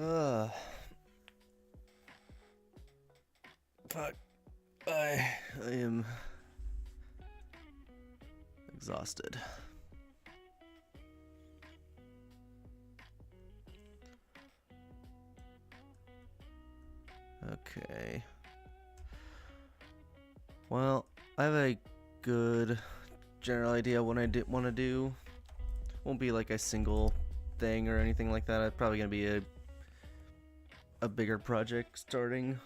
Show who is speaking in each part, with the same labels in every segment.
Speaker 1: Uh, fuck. I am exhausted. Okay. Well, I have a good general idea what I want to do. Won't be like a single thing or anything like that. It's probably gonna be a bigger project starting.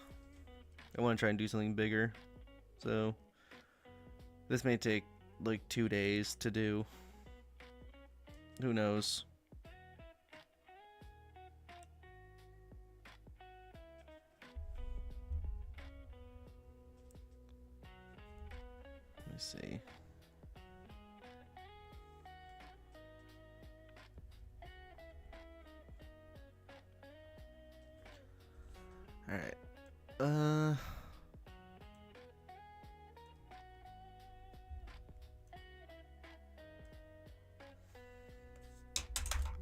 Speaker 1: I want to try and do something bigger. So this may take like 2 days to do. Who knows? Let me see. Alright.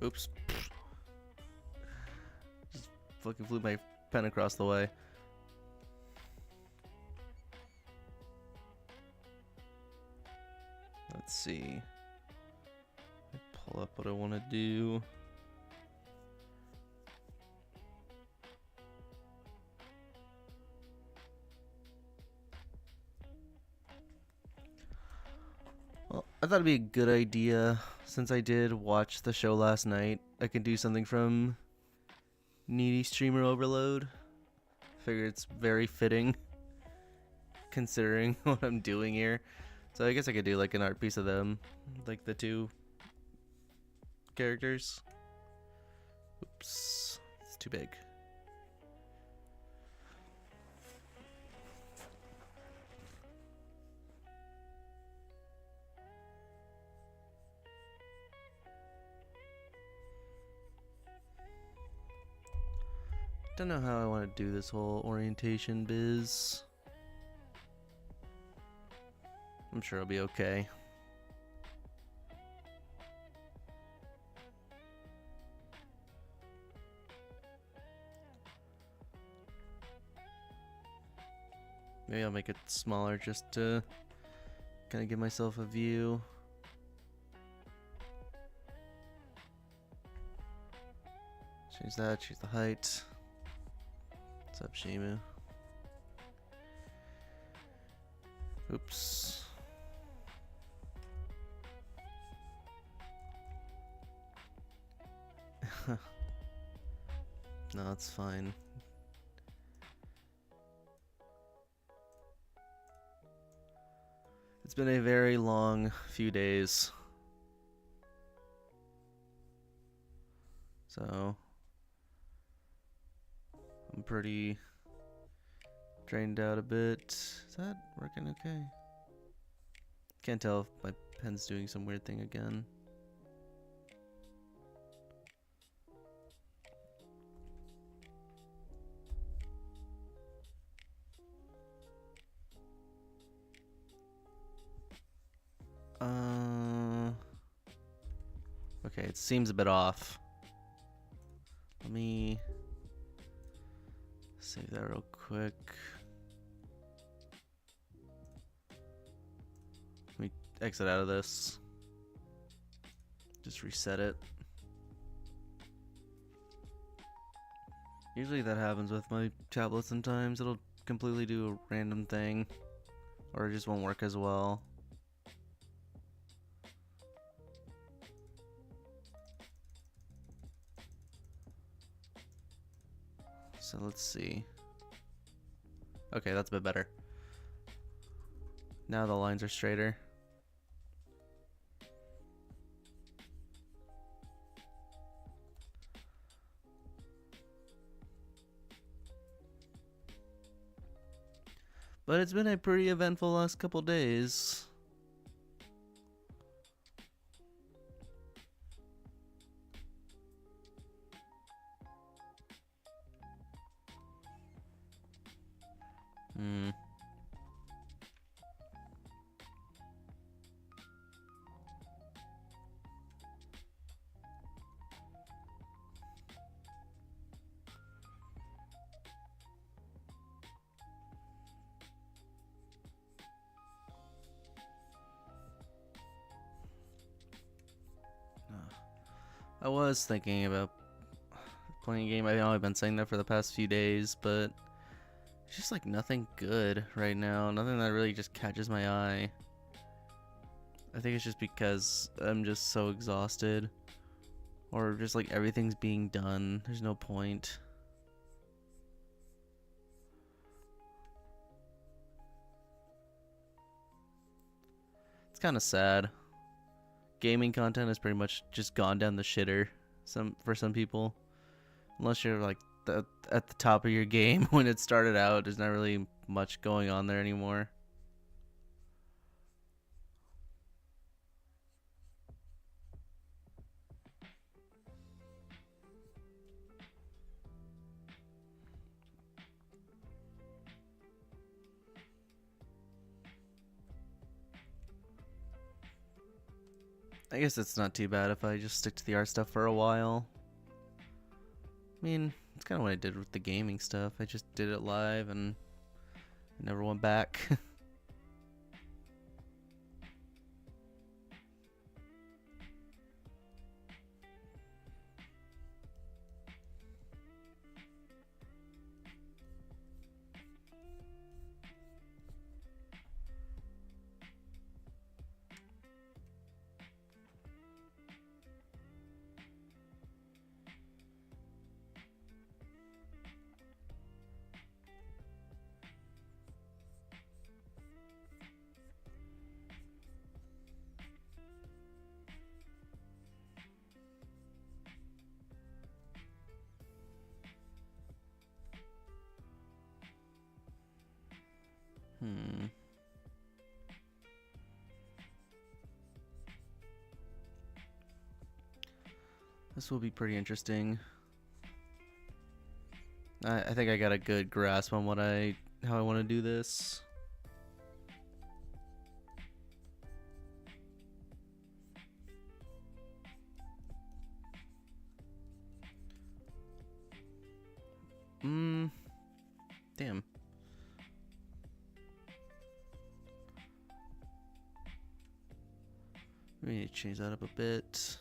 Speaker 1: Oops. Just fucking flew my pen across the way. Let's see. Pull up what I want to do. Well, I thought it'd be a good idea, since I did watch the show last night, I can do something from Needy Streamer Overload. Figure it's very fitting, considering what I'm doing here. So I guess I could do like an art piece of them, like the two characters. Oops, it's too big. Don't know how I want to do this whole orientation biz. I'm sure it'll be okay. Maybe I'll make it smaller just to kind of give myself a view. Change that, change the height. What's up, Shimu? Oops. No, it's fine. It's been a very long few days. So I'm pretty drained out a bit. Is that working okay? Can't tell if my pen's doing some weird thing again. Okay, it seems a bit off. Let me save that real quick. Let me exit out of this. Just reset it. Usually that happens with my tablet sometimes. It'll completely do a random thing, or it just won't work as well. So let's see. Okay, that's a bit better. Now the lines are straighter. But it's been a pretty eventful last couple days. I was thinking about playing a game. I know I've been saying that for the past few days, but it's just like nothing good right now. Nothing that really just catches my eye. I think it's just because I'm just so exhausted. Or just like everything's being done. There's no point. It's kind of sad. Gaming content has pretty much just gone down the shitter for some people. Unless you're like at the top of your game when it started out, there's not really much going on there anymore. I guess it's not too bad if I just stick to the art stuff for a while. I mean, it's kind of what I did with the gaming stuff. I just did it live and never went back. Hmm. This will be pretty interesting. I think I got a good grasp on how I want to do this. Damn. We need to change that up a bit.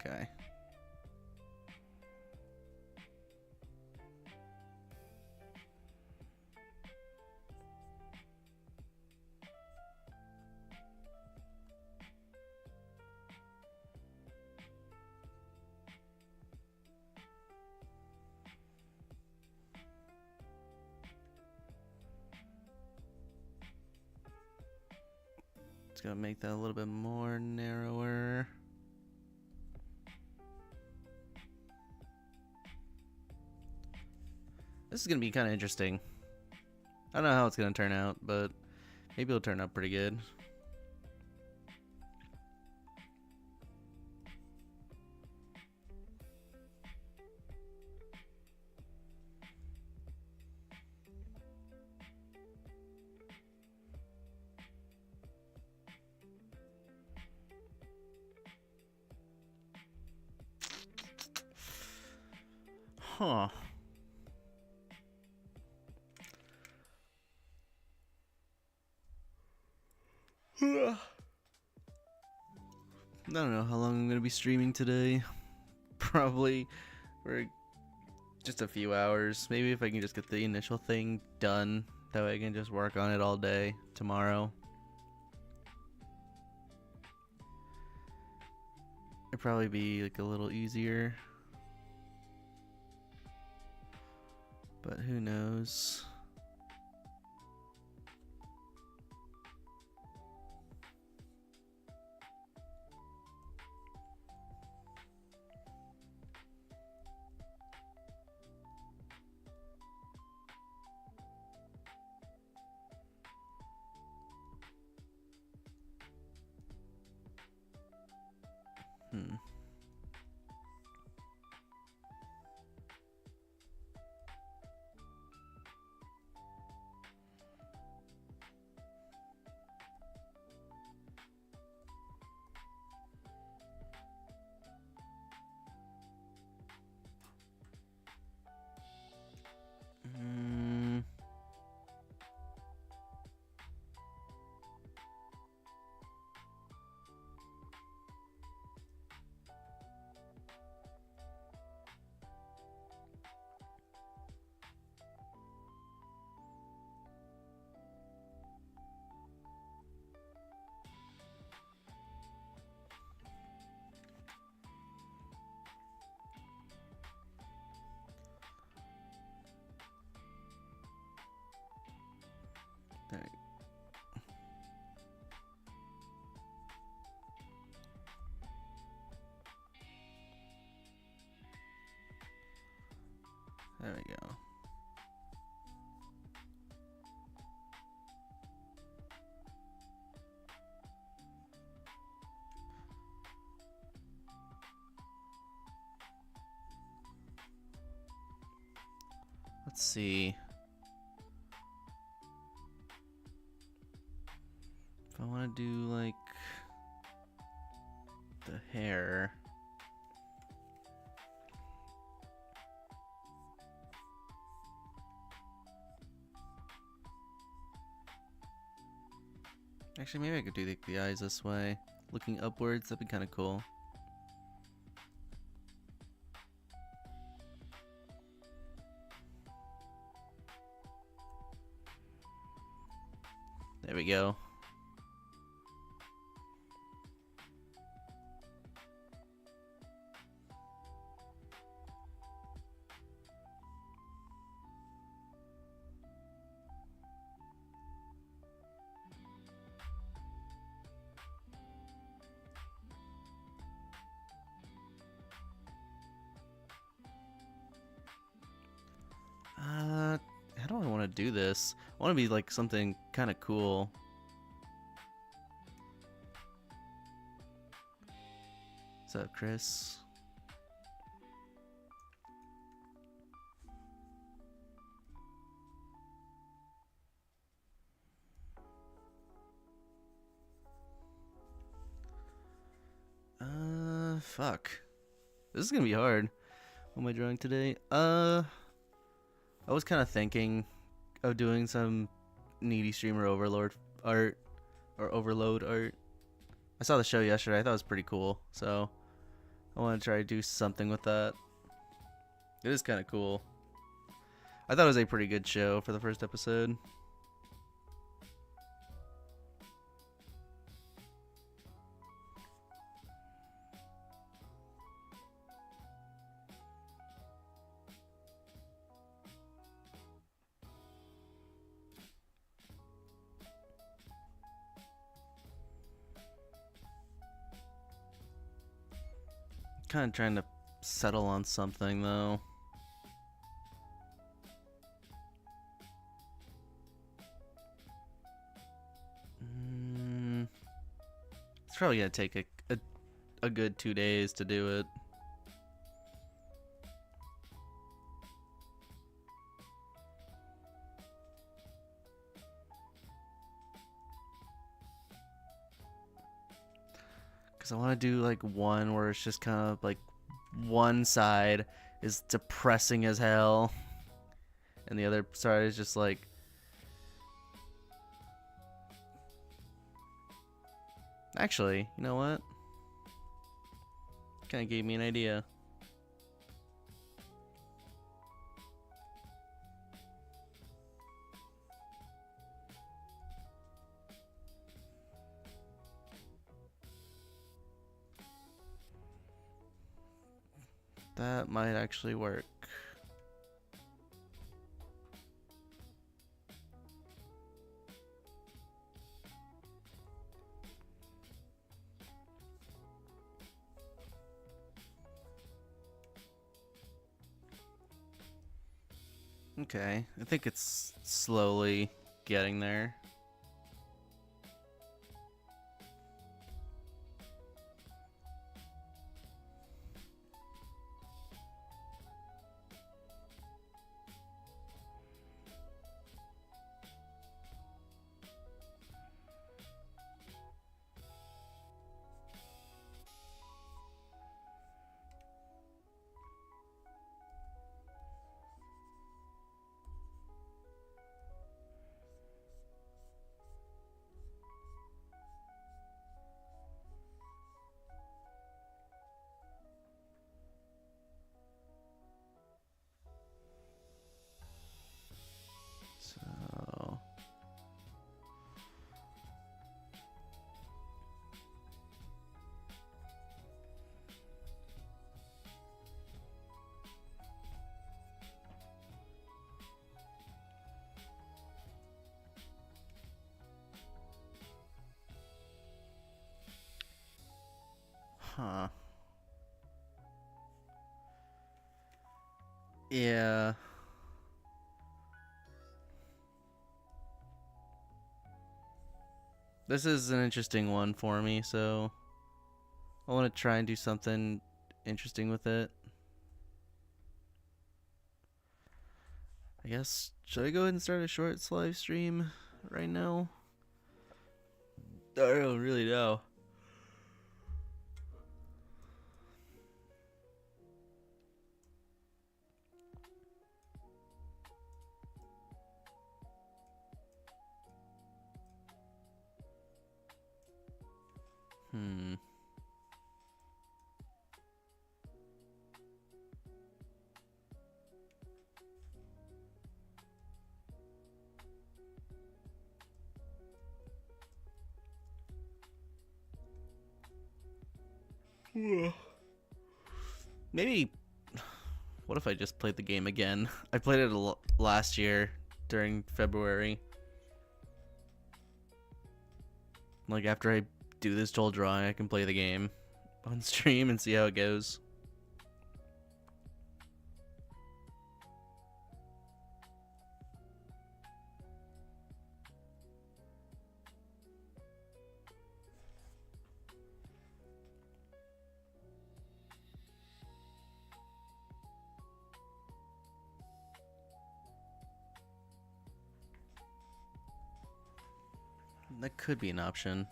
Speaker 1: Okay. Just gonna make that a little bit more narrower. This is gonna be kind of interesting. I don't know how it's gonna turn out, but maybe it'll turn out pretty good. Huh. I don't know how long I'm gonna be streaming today. Probably for just a few hours. Maybe if I can just get the initial thing done, that way I can just work on it all day tomorrow. It'd probably be like a little easier. But who knows? Hmm. Mm. There. There we go. Let's see. If I want to do like the hair. Actually, maybe I could do the eyes this way. Looking upwards, that'd be kind of cool. There we go. How do I want to do this? I want to be like something kind of cool. What's up, Chris? Fuck. This is gonna be hard. What am I drawing today? I was kind of thinking of doing some needy streamer overlord art or overload art. I saw the show yesterday. I thought it was pretty cool, so I want to try to do something with that. It is kind of cool. I thought it was a pretty good show for the first episode. Kind of trying to settle on something though. It's probably gonna take a good 2 days to do it. Because I want to do like one where it's just kind of like one side is depressing as hell and the other side is just like actually, you know what? Kind of gave me an idea. That might actually work. Okay, I think it's slowly getting there. Huh. Yeah. This is an interesting one for me, so I want to try and do something interesting with it. I guess, should I go ahead and start a shorts live stream right now? I don't really know. Hmm. Maybe. What if I just played the game again? I played it last year during February. Like, after I do this whole drawing, I can play the game on stream and see how it goes. That could be an option.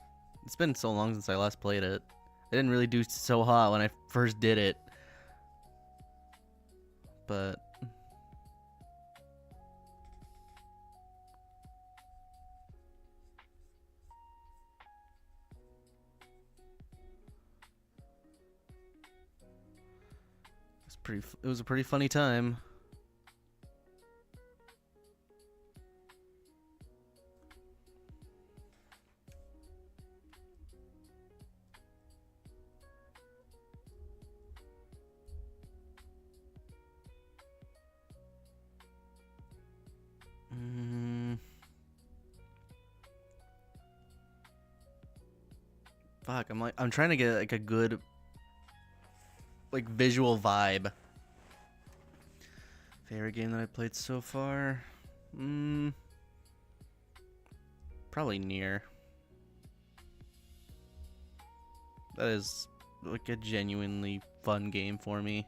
Speaker 1: It's been so long since I last played it. I didn't really do so hot when I first did it. But it was a pretty funny time. Fuck, I'm trying to get like a good like visual vibe. Favorite game that I played so far? Probably Nier. That is like a genuinely fun game for me.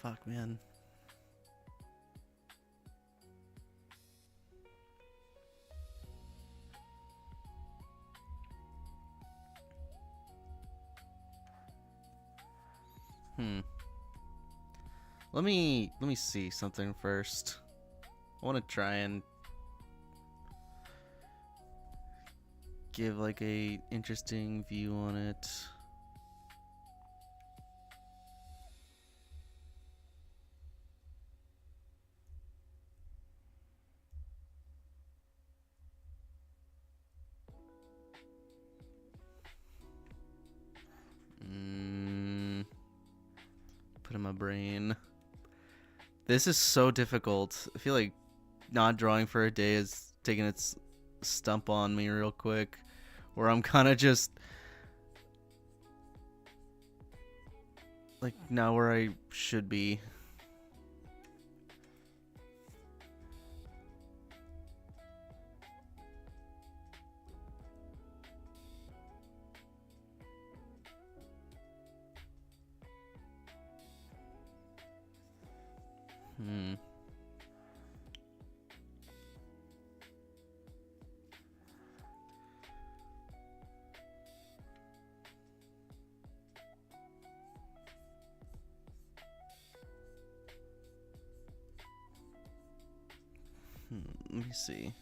Speaker 1: Fuck, man. Let me see something first. I want to try and give like a interesting view on it. Put in my brain. This is so difficult. I feel like not drawing for a day is taking its stump on me real quick, where I'm kind of just like not where I should be. Let me see.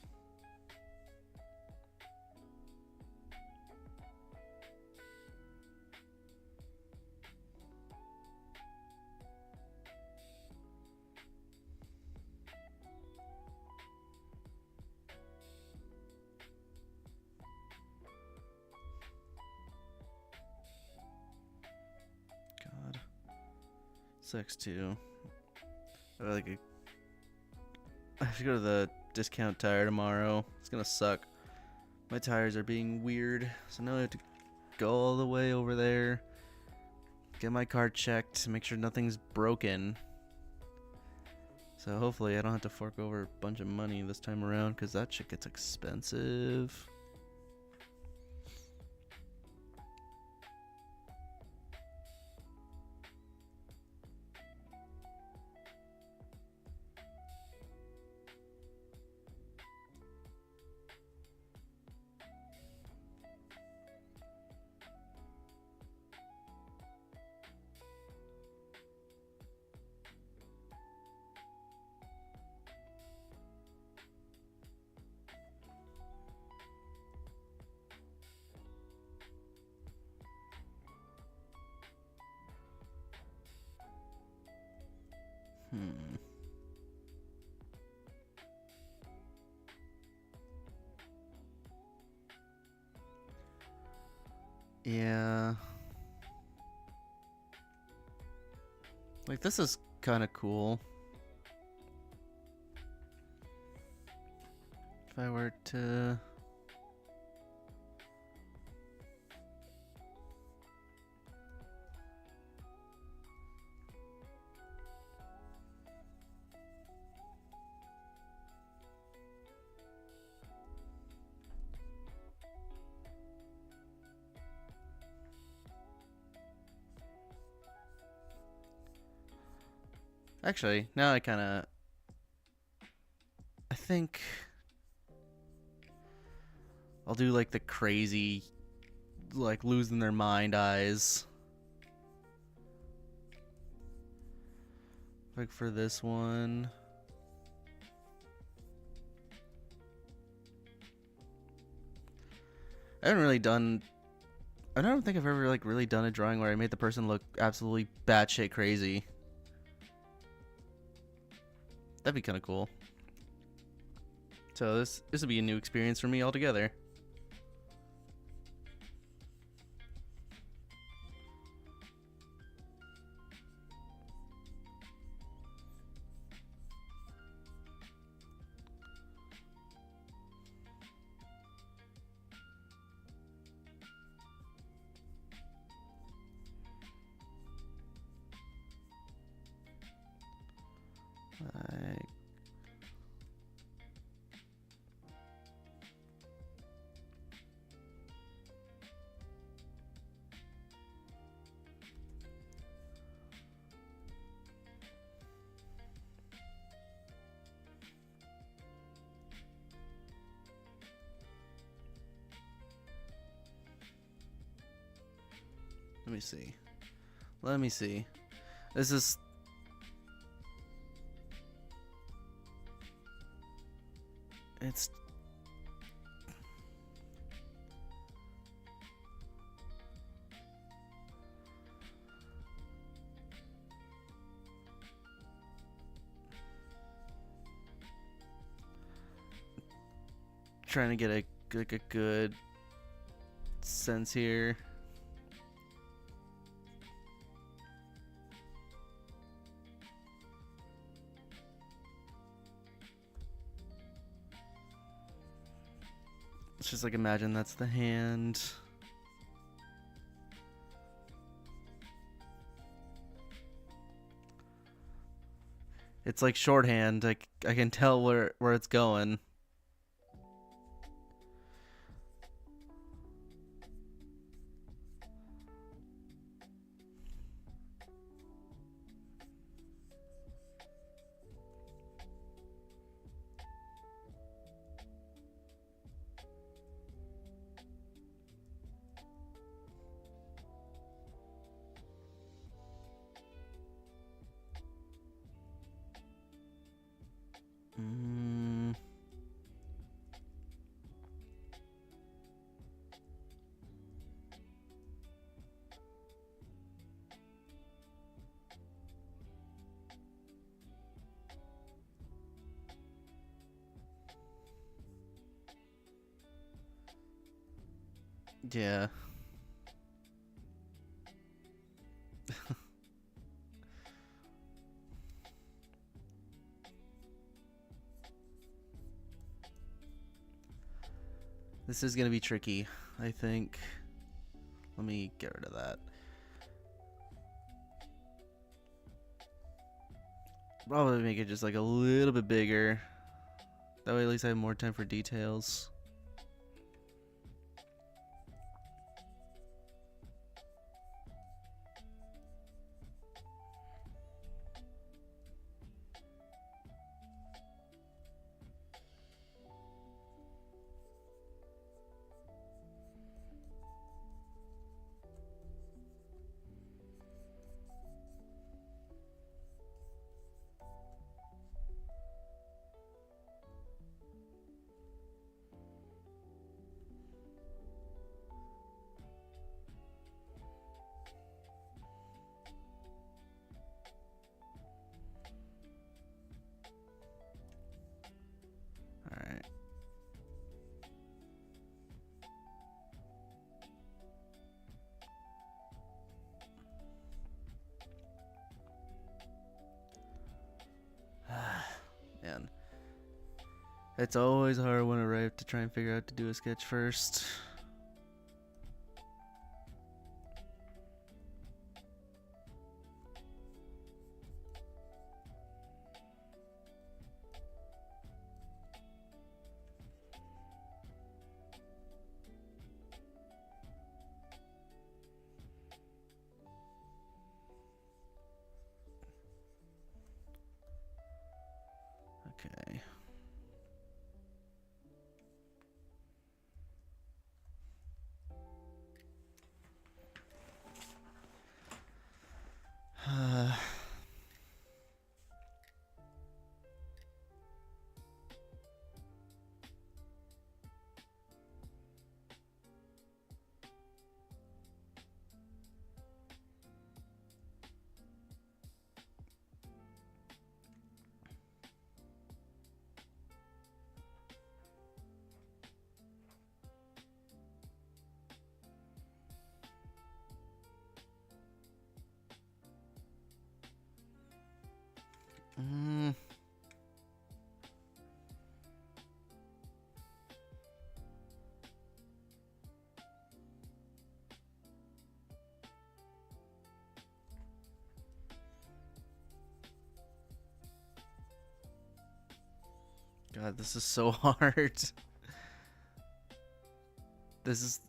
Speaker 1: Sucks too. I have to go to the discount tire tomorrow. It's gonna suck. My tires are being weird, so now I have to go all the way over there, get my car checked, make sure nothing's broken. So hopefully I don't have to fork over a bunch of money this time around, because that shit gets expensive. Yeah. Like, this is kind of cool. If I were to... Actually, now I think I'll do like the crazy, like losing their mind eyes. Like for this one. I don't think I've ever like really done a drawing where I made the person look absolutely batshit crazy. That'd be kind of cool. So this will be a new experience for me altogether. Like, let me see. Let me see. This is... It's... trying to get a good sense here. Let's just like imagine that's the hand. It's like shorthand. I can tell where it's going. Yeah. This is gonna be tricky, I think. Let me get rid of that. Probably make it just like a little bit bigger. That way at least I have more time for details. Alright. Man. It's always hard when I have to try and figure out to do a sketch first. Okay. God, this is so hard. This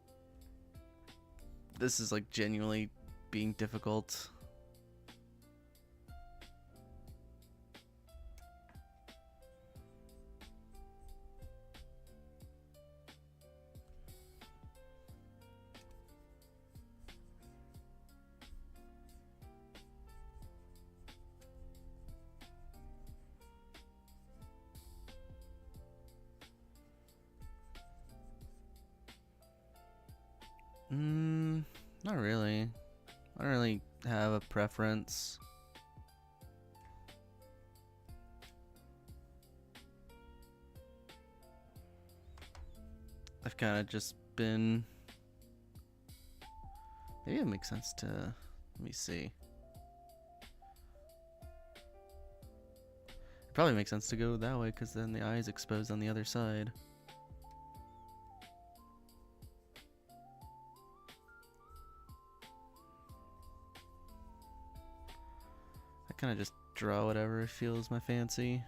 Speaker 1: is like genuinely being difficult. Not really. I don't really have a preference. I've kind of just been... Maybe it makes sense to... Let me see. It probably makes sense to go that way because then the eye is exposed on the other side. I kind of just draw whatever feels my fancy.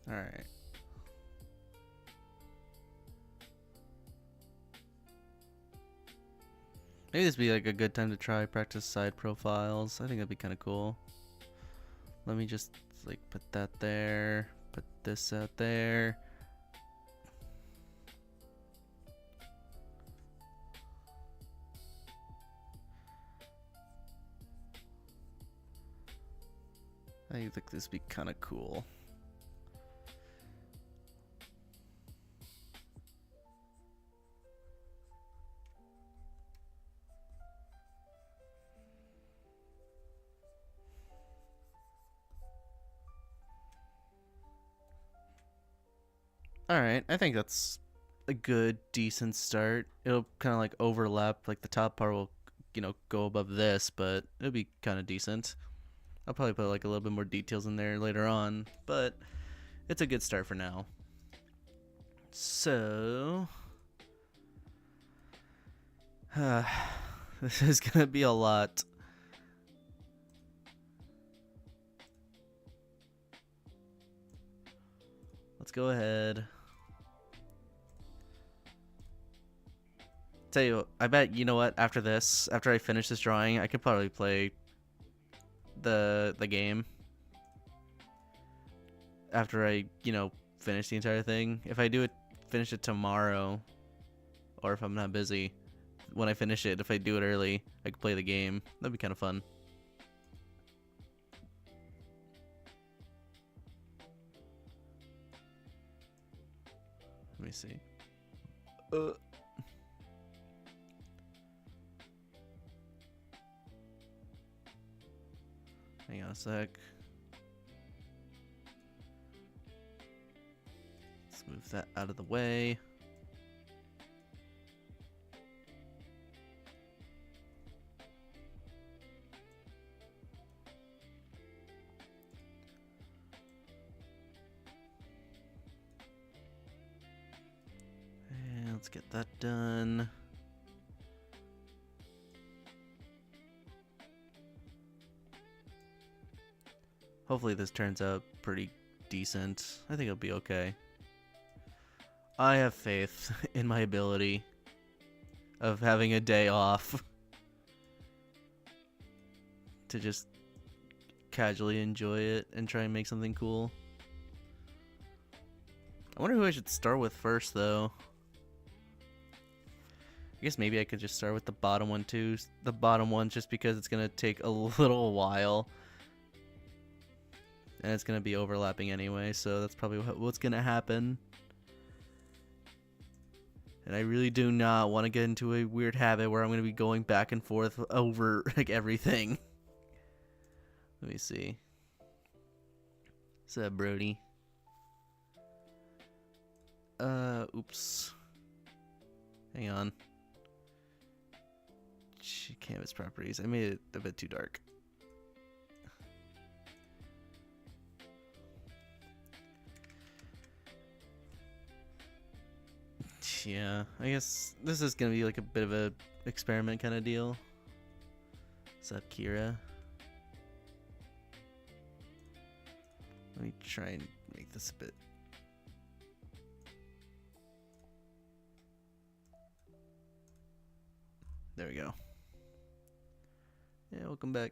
Speaker 1: Alright. Maybe this would be like a good time to try practice side profiles. I think that'd be kind of cool. Let me just like put that there, put this out there. I think this would be kind of cool. Alright, I think that's a good, decent start. It'll kind of like overlap, like the top part will, go above this, but it'll be kind of decent. I'll probably put like a little bit more details in there later on, but it's a good start for now. So, this is gonna be a lot. Let's go ahead. Tell you, I bet, you know what, after this, after I finish this drawing, I could probably play the game. After I, finish the entire thing. If I do it, finish it tomorrow, or if I'm not busy, when I finish it, if I do it early, I could play the game. That'd be kind of fun. Let me see. Hang on a sec. Let's move that out of the way. And let's get that done. Hopefully this turns out pretty decent. I think it'll be okay. I have faith in my ability of having a day off to just casually enjoy it and try and make something cool. I wonder who I should start with first, though. I guess maybe I could just start with the bottom one too. The bottom one just because it's gonna take a little while. And it's gonna be overlapping anyway, so that's probably what's gonna happen. And I really do not want to get into a weird habit where I'm gonna be going back and forth over like everything. Let me see. What's up, Brody? Oops. Hang on. Canvas properties. I made it a bit too dark. Yeah, I guess this is gonna be like a bit of a experiment kind of deal. What's up, Kira? Let me try and make this a bit. There we go. Yeah, welcome back.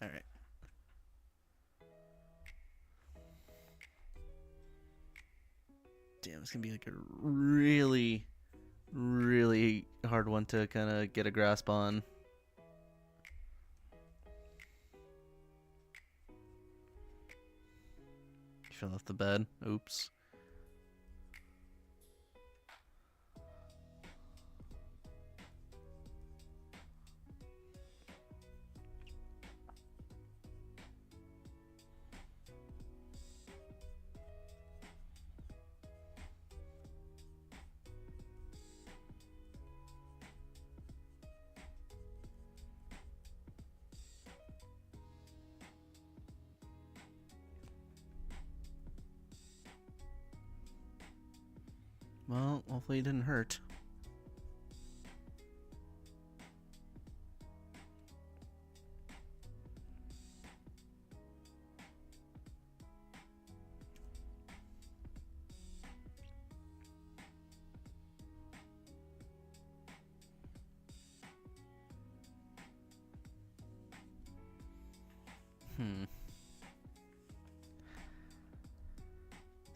Speaker 1: All right. Damn, it's gonna be like a really, really hard one to kind of get a grasp on. Fell off the bed. Oops. Well, hopefully it didn't hurt.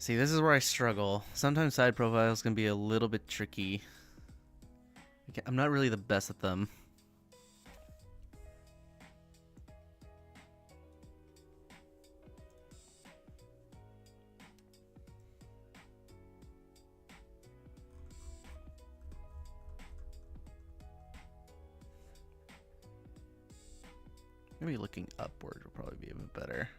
Speaker 1: See, this is where I struggle. Sometimes side profiles can be a little bit tricky. I'm not really the best at them. Maybe looking upward will probably be a bit better.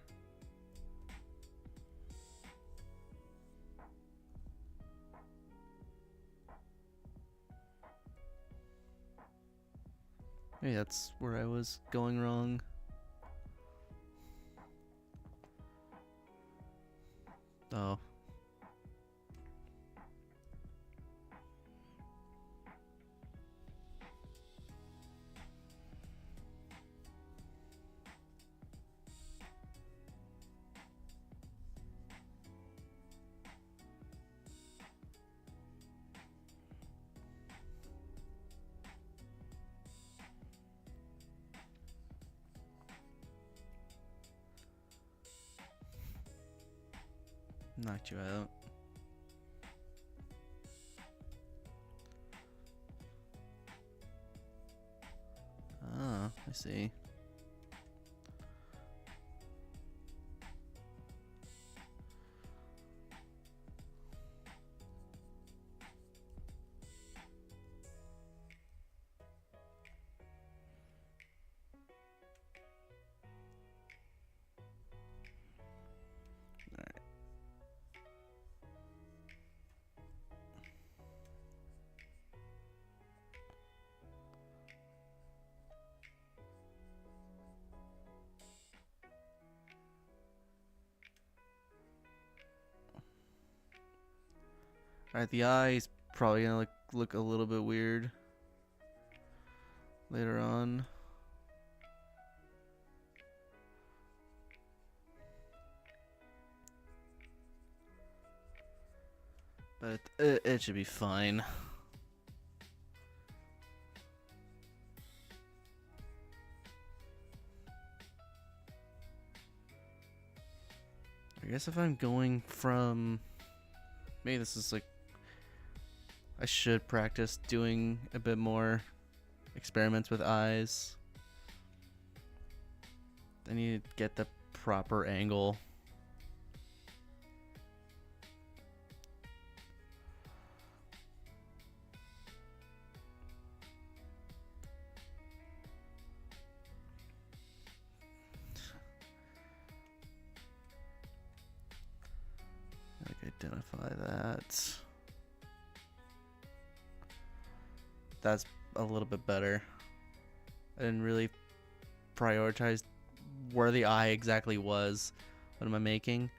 Speaker 1: Maybe that's where I was going wrong. Oh. Knocked you out. Ah, I see. Alright, the eye's probably gonna look a little bit weird later on. But it should be fine. I guess if I'm going from... Maybe this is like... I should practice doing a bit more experiments with eyes. I need to get the proper angle. Identify that. That's a little bit better. I didn't really prioritize where the eye exactly was. What am I making?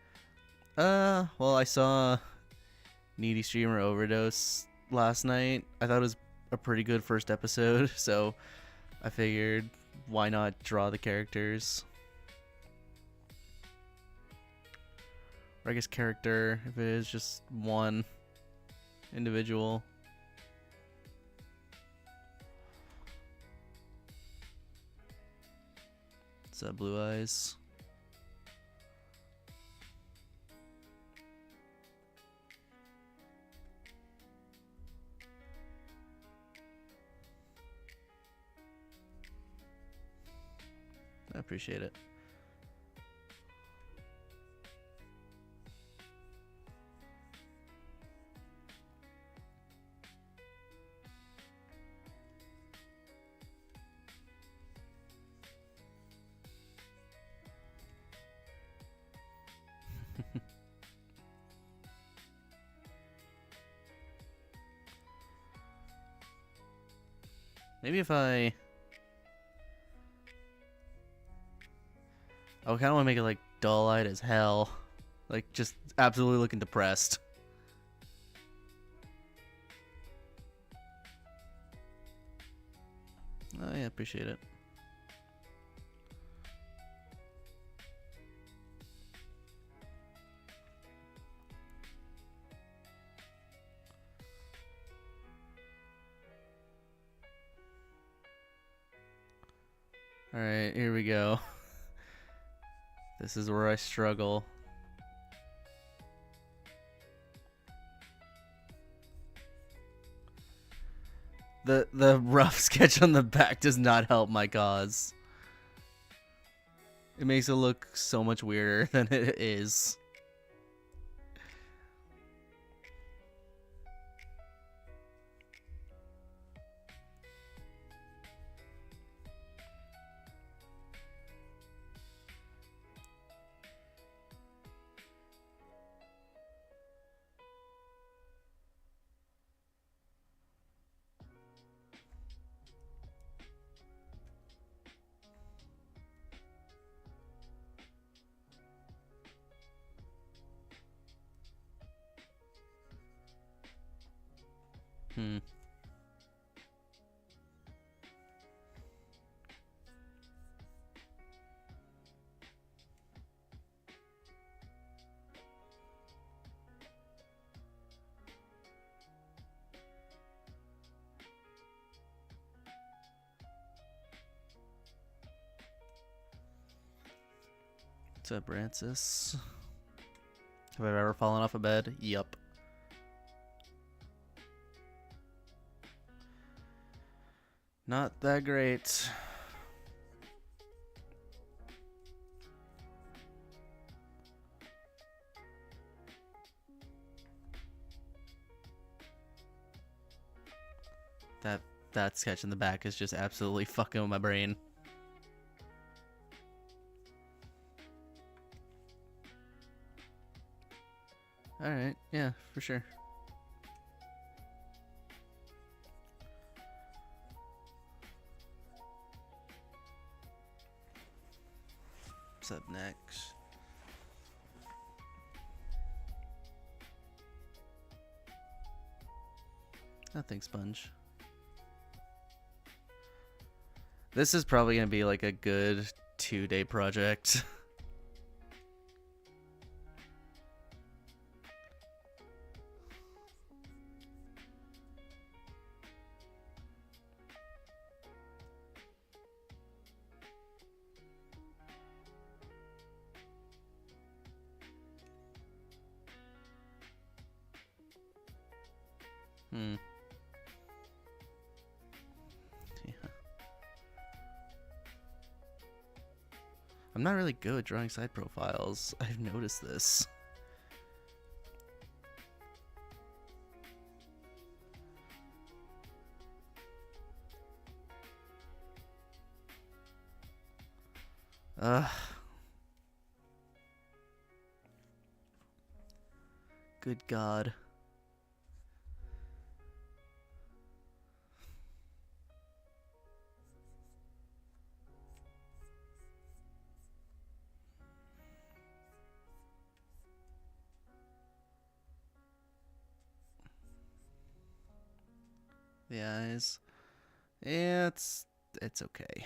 Speaker 1: Well, I saw Needy Streamer Overdose last night. I thought it was a pretty good first episode, so I figured why not draw the characters. Or I guess character, if it is just one individual. What's that, Blue Eyes? I appreciate it. Maybe if I kind of want to make it like dull-eyed as hell. Like just absolutely looking depressed. Oh yeah, appreciate it. Alright, here we go. This is where I struggle. The rough sketch on the back does not help my cause. It makes it look so much weirder than it is. Hmm. What's up, Francis? Have I ever fallen off a bed? Yup. Not that great. That sketch in the back is just absolutely fucking with my brain. Alright, yeah, for sure. What's up next? Nothing, Sponge. This is probably gonna be like a good 2-day project. Hmm. Yeah. I'm not really good at drawing side profiles. I've noticed this. Ugh. Good God. The eyes. Yeah, it's okay.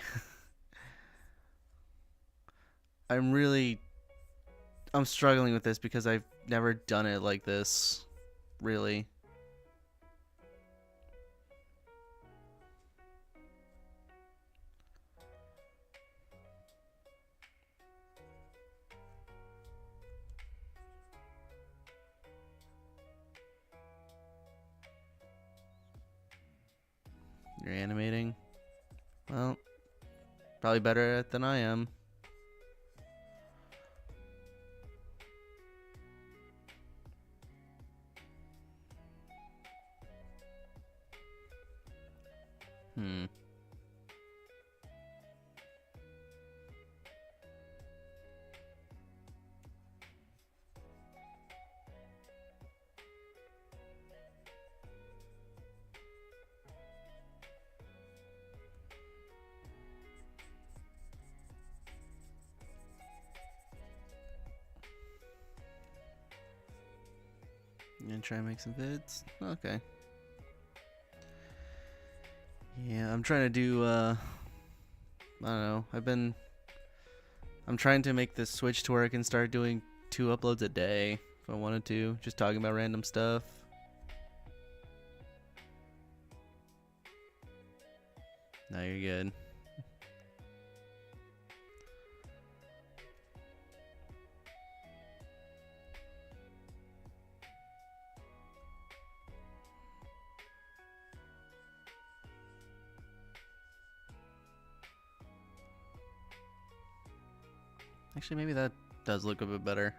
Speaker 1: I'm struggling with this because I've never done it like this, really. You're animating? Well, probably better at it than I am. Hmm. You gonna try and make some vids? Okay. Yeah, I'm trying to do, I don't know. I'm trying to make this switch to where I can start doing 2 uploads a day if I wanted to. Just talking about random stuff. No, you're good. Actually, maybe that does look a bit better.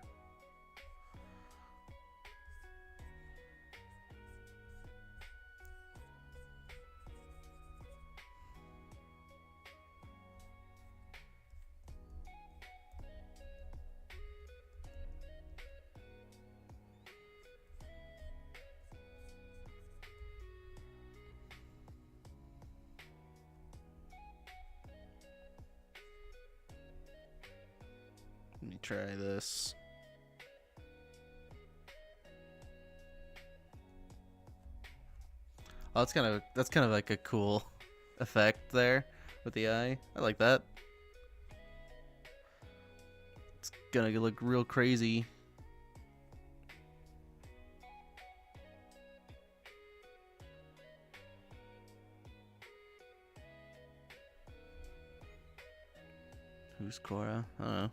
Speaker 1: Let me try this. Oh, that's kind of like a cool effect there with the eye. I like that. It's gonna look real crazy. Who's Korra? I don't know.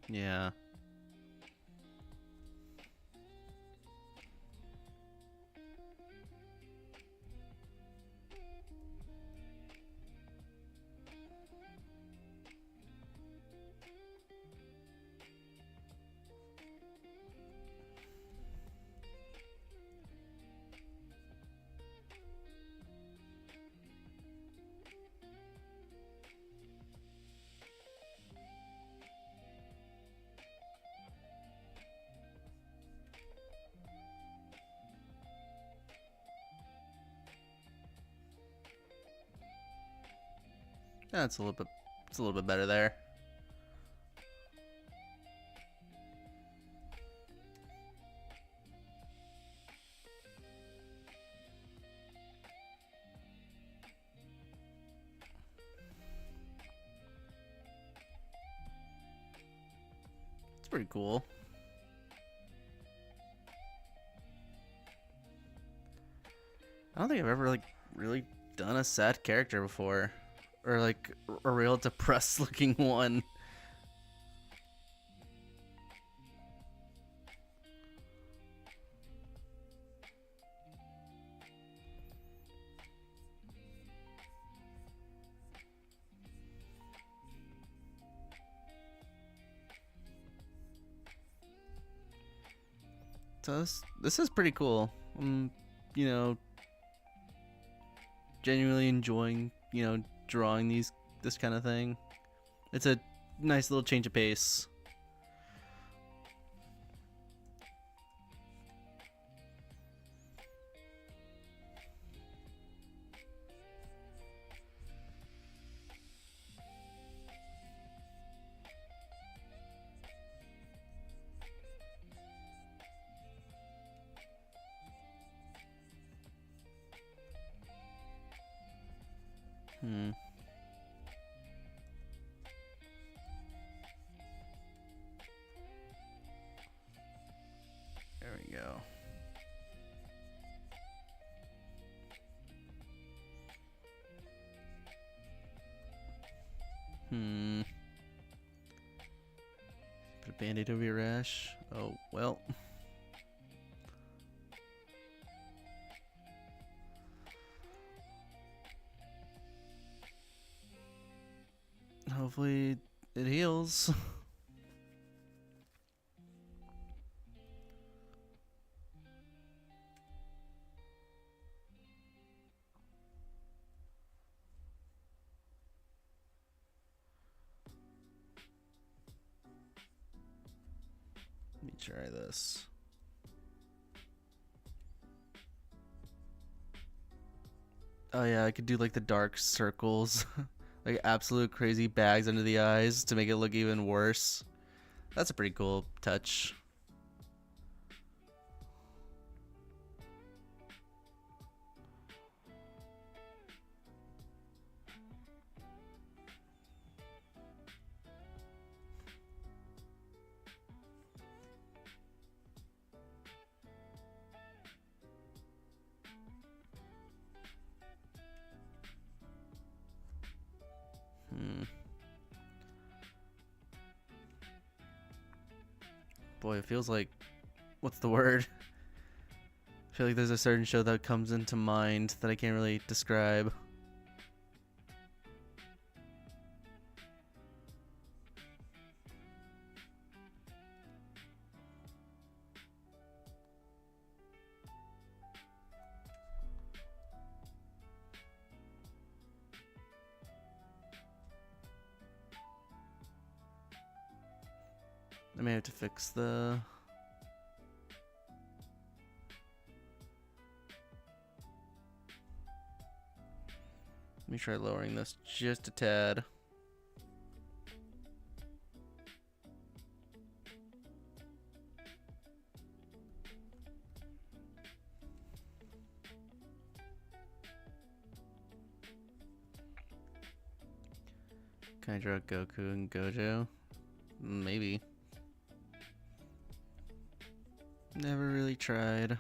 Speaker 1: Yeah. That's it's a little bit better there. It's pretty cool. I don't think I've ever like really done a sad character before, or like a real depressed looking one. So this is pretty cool. You know, genuinely enjoying, drawing this kind of thing. It's a nice little change of pace. There we go. Put a band-aid over your rash. Oh, well. Hopefully it heals. Let me try this. Oh yeah, I could do like the dark circles. Like absolute crazy bags under the eyes to make it look even worse. That's a pretty cool touch. Boy, it feels like, what's the word? I feel like there's a certain show that comes into mind that I can't really describe. I may have to fix the... Let me try lowering this just a tad. Can I draw Goku and Gojo? Maybe. Never really tried.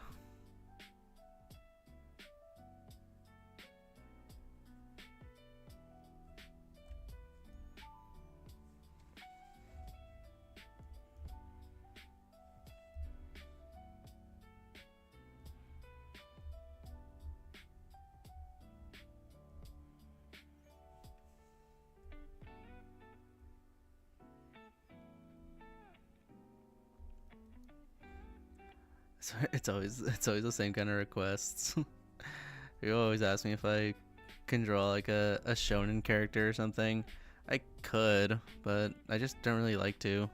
Speaker 1: So it's always the same kind of requests. You always ask me if I can draw like a shonen character or something. I could, but I just don't really like to.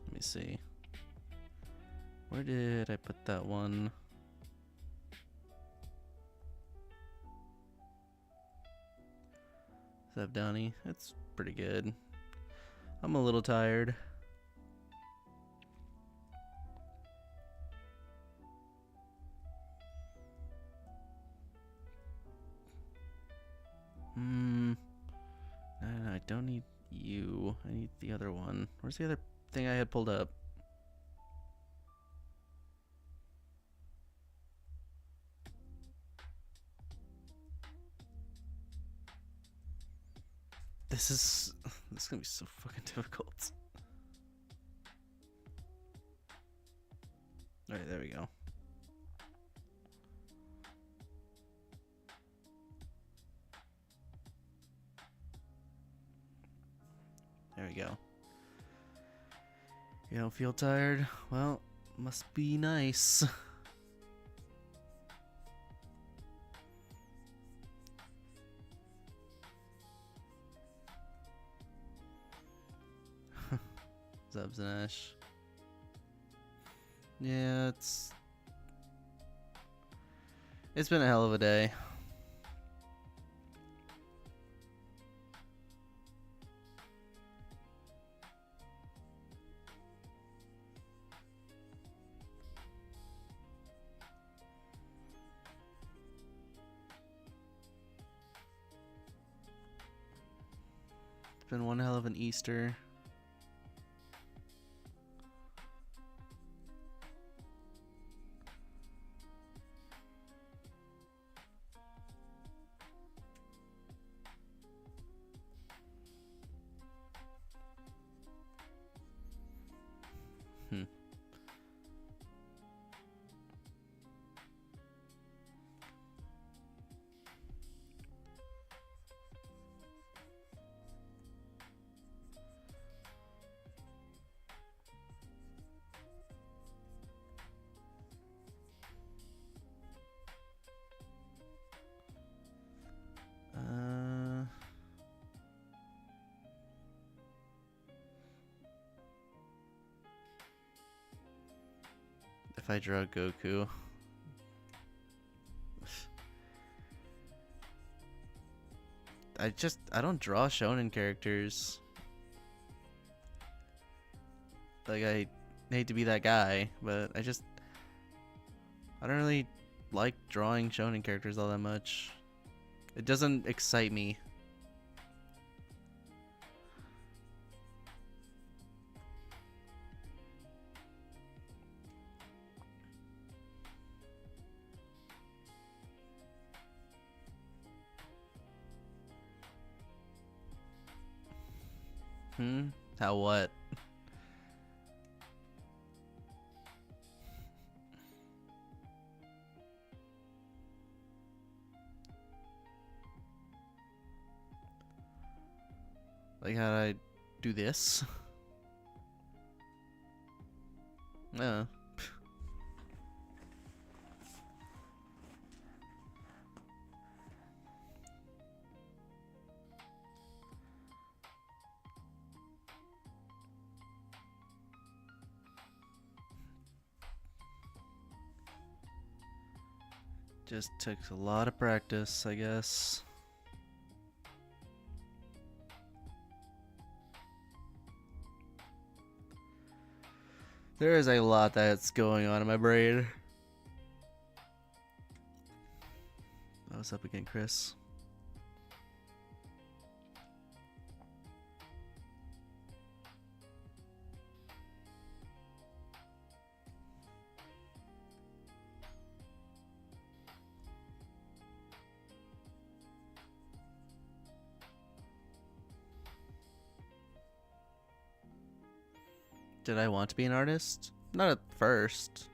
Speaker 1: Let me see. Where did I put that one? Zabdani. That's pretty good. I'm a little tired. No, I don't need you. I need the other one. Where's the other thing I had pulled up? This is gonna be so fucking difficult. Alright, there we go. There we go. You don't feel tired? Well, must be nice. Zubs and Ash. Yeah, it's been a hell of a day. It's been one hell of an Easter. If I draw Goku. I don't draw shonen characters. Like, I hate to be that guy, but I don't really like drawing shonen characters all that much. It doesn't excite me. How what? Like, how do I do this? No. Just took a lot of practice, I guess. There is a lot that's going on in my brain. Oh, what's up again, Chris? Did I want to be an artist? Not at first.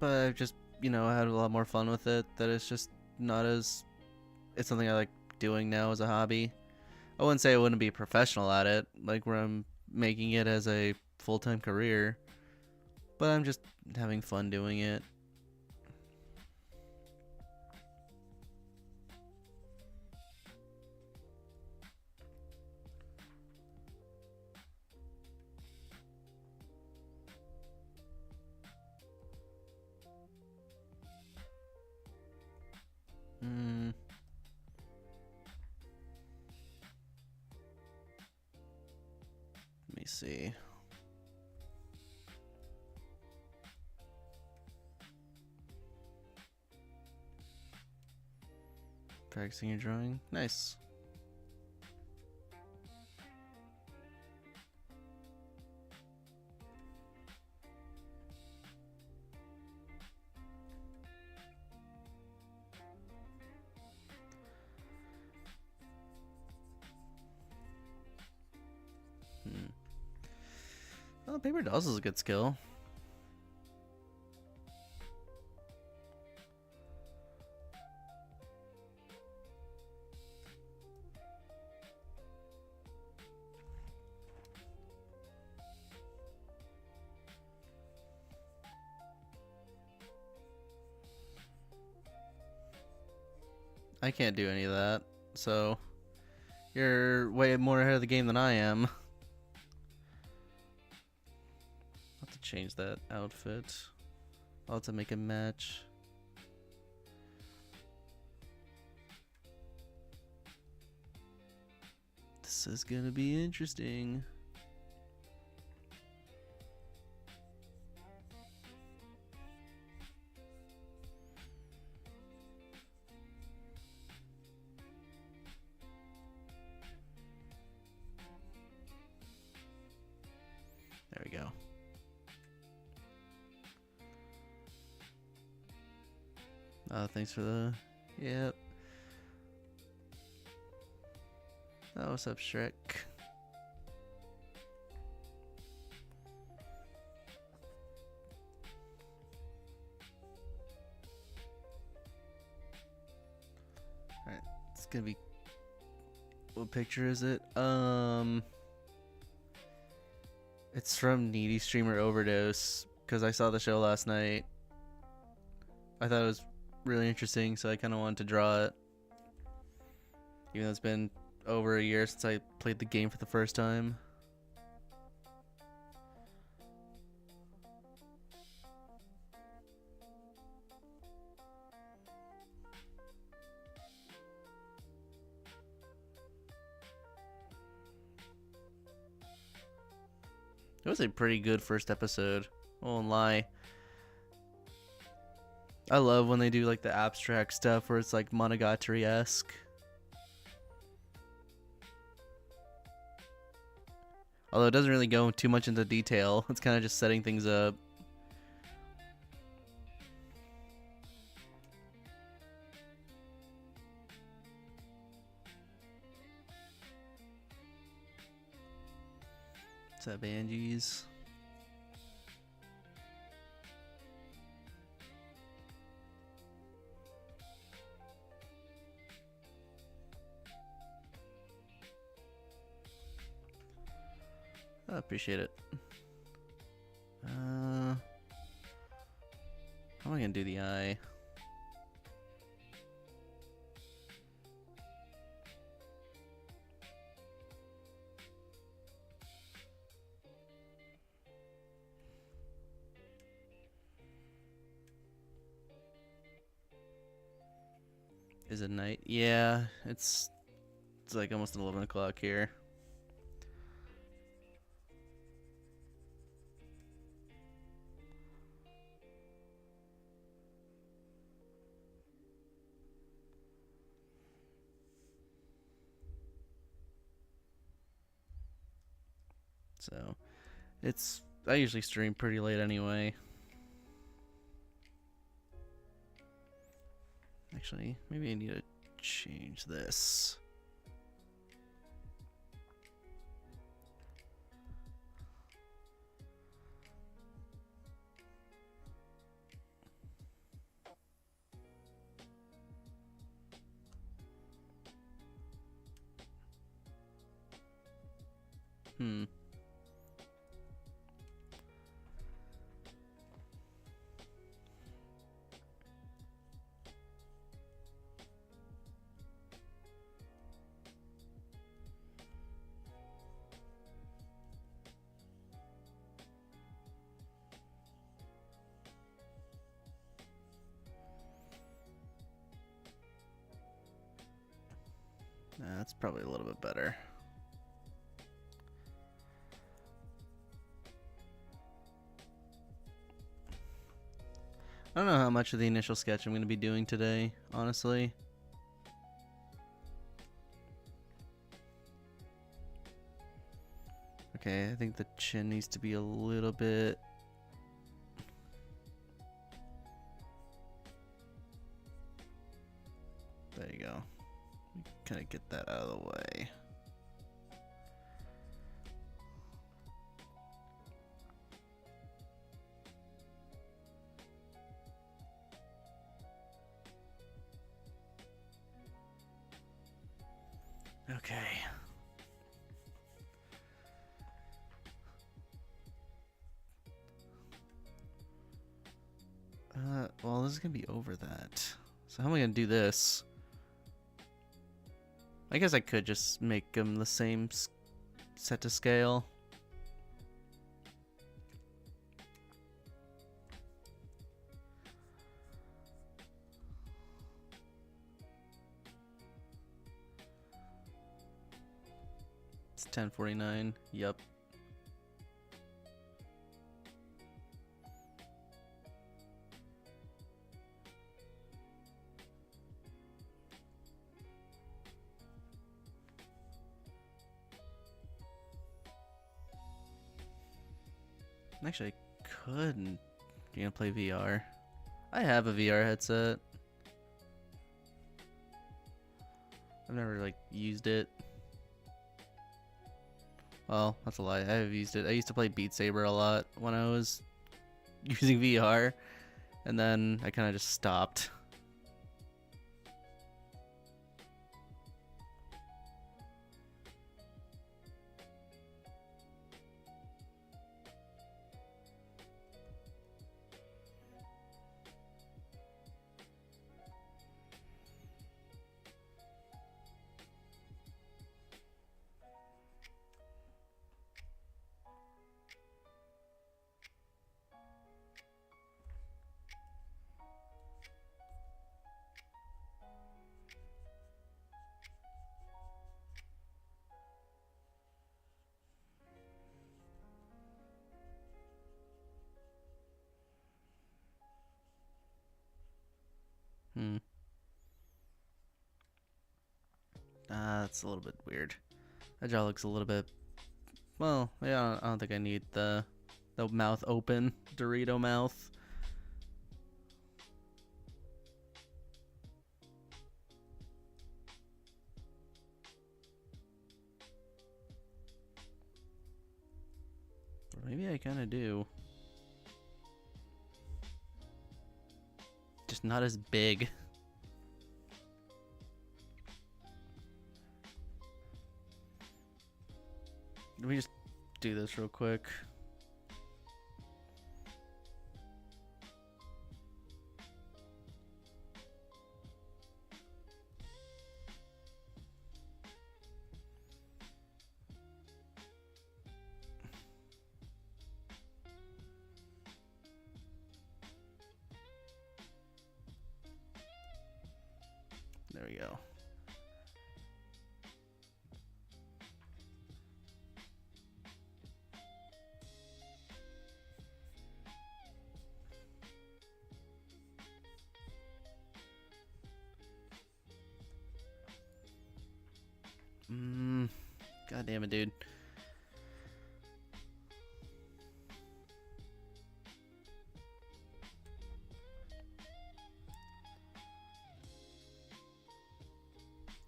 Speaker 1: But I've just, you know, had a lot more fun with it. That it's just not as... It's something I like doing now as a hobby. I wouldn't say I wouldn't be a professional at it, like where I'm making it as a full-time career. But I'm just having fun doing it. Let me see. Practicing your drawing. Nice. Well, paper dolls is a good skill. I can't do any of that, so you're way more ahead of the game than I am. I'll have to change that outfit. I'll have to make a match. This is gonna be interesting. There we go. Thanks for the... Yep. Oh, what's up, Shrek? Alright, it's gonna be... What picture is it? It's from Needy Streamer Overdose, because I saw the show last night. I thought it was really interesting, so I kind of wanted to draw it. Even though it's been over a year since I played the game for the first time. It was a pretty good first episode. I won't lie. I love when they do like the abstract stuff where it's like Monogatari-esque. Although it doesn't really go too much into detail. It's kind of just setting things up. What's up, Angie's? I appreciate it. How am I gonna do the eye? Is it night? Yeah, it's like almost 11 o'clock here. So, I usually stream pretty late anyway. Actually, maybe I need to change this. Hmm. That's probably a little bit better. I don't know how much of the initial sketch I'm going to be doing today, honestly. Okay, I think the chin needs to be a little bit... There you go. Kind of get that out of the way. Okay. Well, this is gonna be over that. So how am I gonna do this? I guess I could just make them the same set to scale. It's 1049. Yep. Actually, I couldn't. You gonna play VR? I have a VR headset. I've never like used it. Well, that's a lie. I have used it. I used to play Beat Saber a lot when I was using VR, and then I kind of just stopped. That's a little bit weird. That jaw looks a little bit... Well, yeah, I don't think I need the mouth open. Dorito mouth. Or maybe I kind of do. Just not as big. Let me just do this real quick. There we go. God damn it, dude.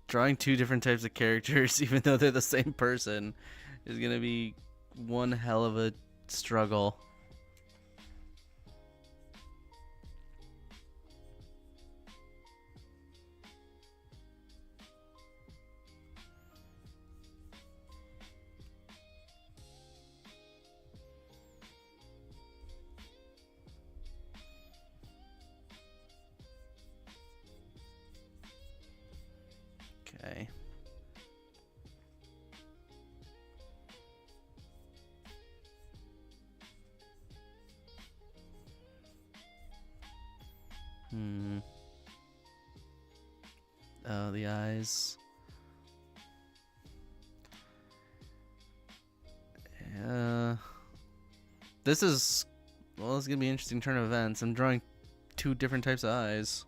Speaker 1: Drawing two different types of characters, even though they're the same person, is gonna be one hell of a struggle. Okay. Oh, the eyes. Yeah. This is... Well, it's gonna be an interesting turn of events. I'm drawing two different types of eyes.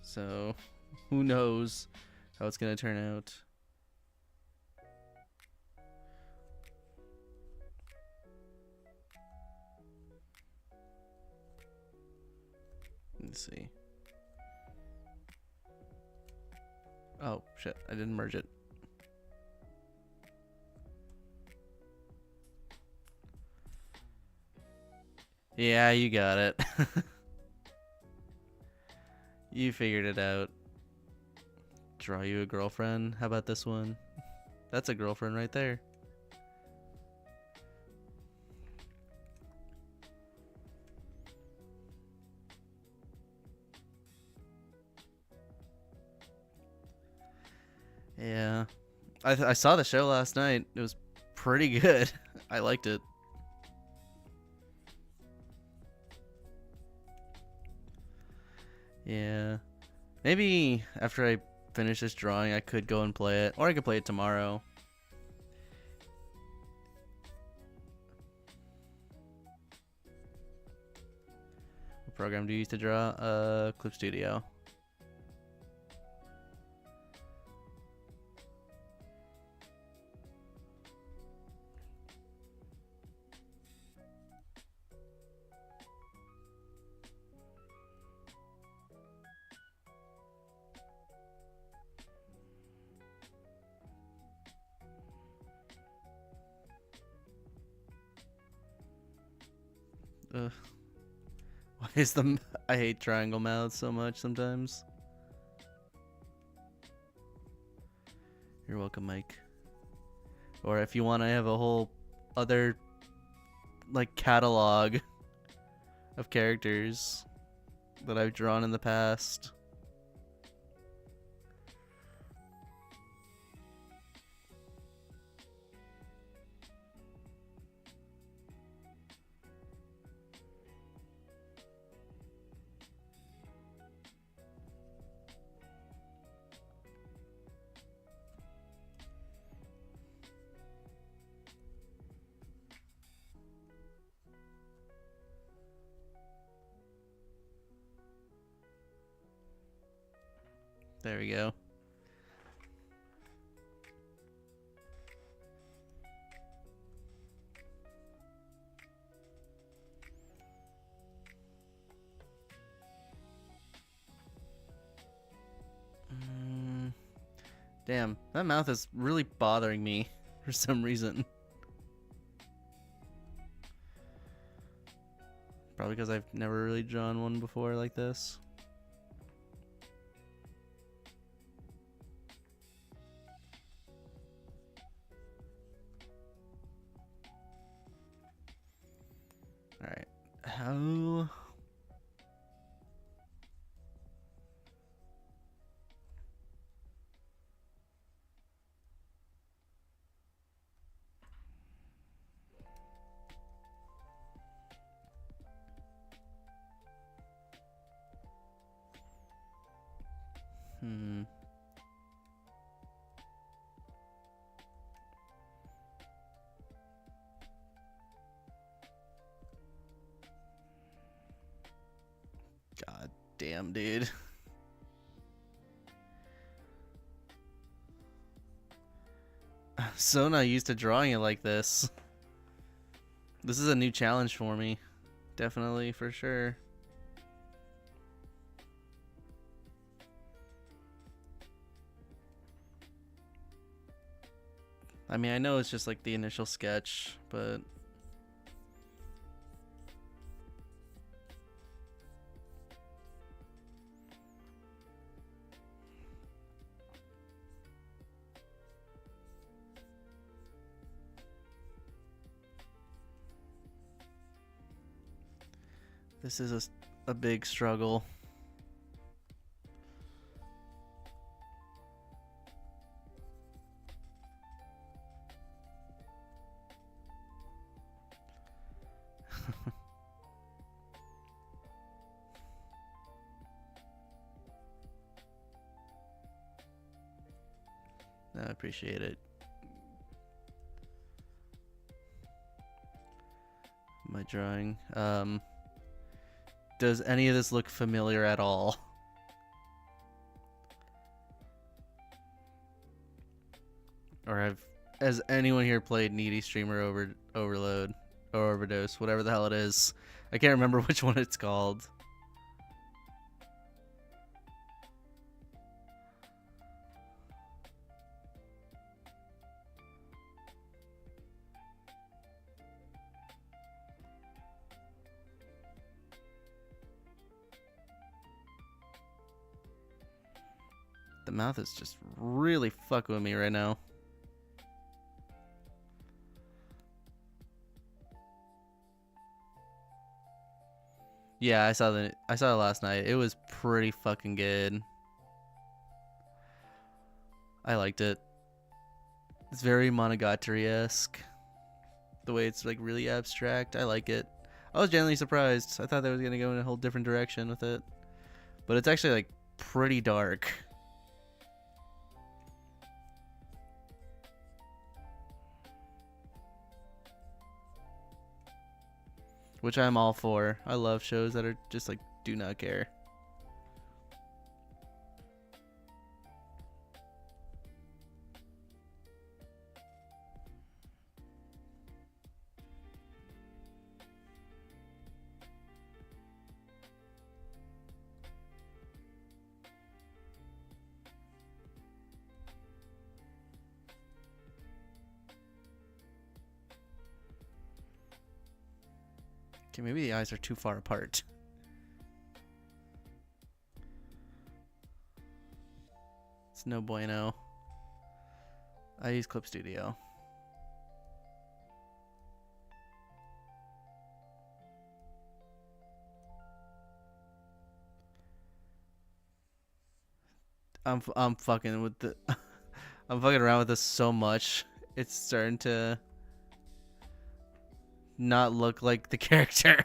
Speaker 1: So, who knows how it's gonna turn out. Let's see. Oh, shit. I didn't merge it. Yeah, you got it. You figured it out. Draw you a girlfriend. How about this one? That's a girlfriend right there. Yeah. I saw the show last night. It was pretty good. I liked it. Yeah. Maybe after I finish this drawing, I could go and play it. Or I could play it tomorrow. What program do you use to draw? Clip Studio. Ugh. Why is the... I hate triangle mouths so much sometimes. You're welcome, Mike. Or if you want, I have a whole other, like, catalog of characters that I've drawn in the past. There we go. Damn, that mouth is really bothering me for some reason. Probably because I've never really drawn one before like this. Oh. Hmm. God damn, dude. So not used to drawing it like this. This is a new challenge for me. Definitely, for sure. I mean, I know it's just like the initial sketch, but this is a big struggle. I appreciate it. My drawing. Does any of this look familiar at all? Or has anyone here played Needy Streamer Overload or Overdose, whatever the hell it is? I can't remember which one it's called. The mouth is just really fucking with me right now. Yeah, I saw it last night. It was pretty fucking good. I liked it. It's very Monogatari-esque. The way it's like really abstract. I like it. I was genuinely surprised. I thought they was gonna go in a whole different direction with it. But it's actually like pretty dark. Which I'm all for. I love shows that are just like do not care. Okay, maybe the eyes are too far apart. It's no bueno. I use Clip Studio. I'm fucking with the I'm fucking around with this so much. It's starting to not look like the character.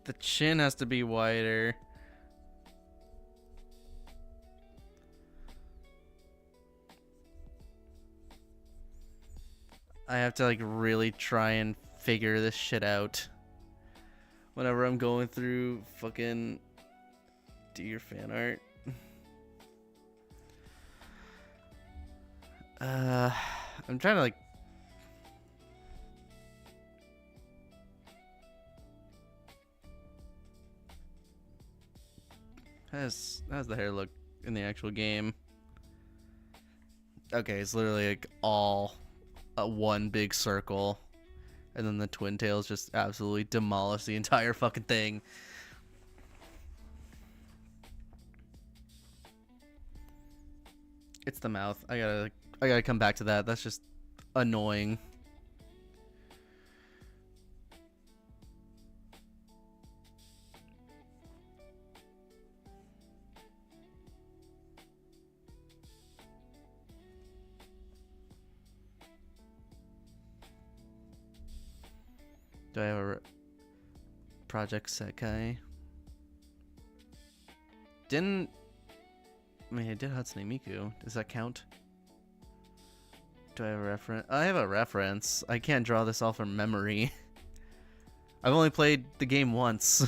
Speaker 1: The chin has to be wider. I have to like really try and figure this shit out whenever I'm going through fucking do your fan art. I'm trying to like how's the hair look in the actual game? Okay, it's literally like all one big circle, and then the twin tails just absolutely demolish the entire fucking thing. It's the mouth. I gotta come back to that. That's just annoying. Do I have a Project Sekai? I mean, I did Hatsune Miku. Does that count? Do I have a reference? I have a reference. I can't draw this all from memory. I've only played the game once,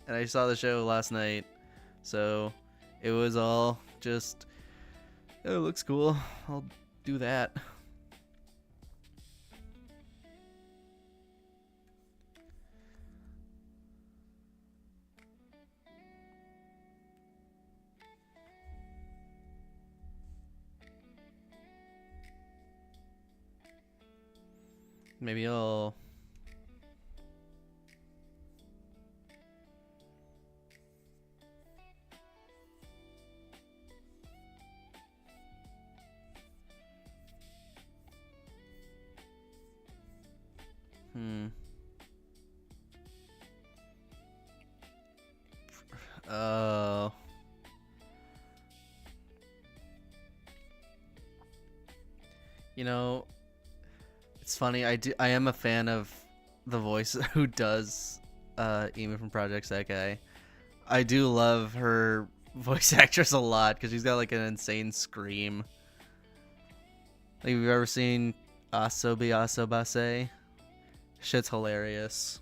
Speaker 1: and I saw the show last night, so it was all just, oh, it looks cool, I'll do that. Maybe I'll... Oh. You know, it's funny. I am a fan of the voice who does Ema from Project Sekai. I do love her voice actress a lot because she's got like an insane scream. Like, have you ever seen Asobi Asobase? Shit's hilarious.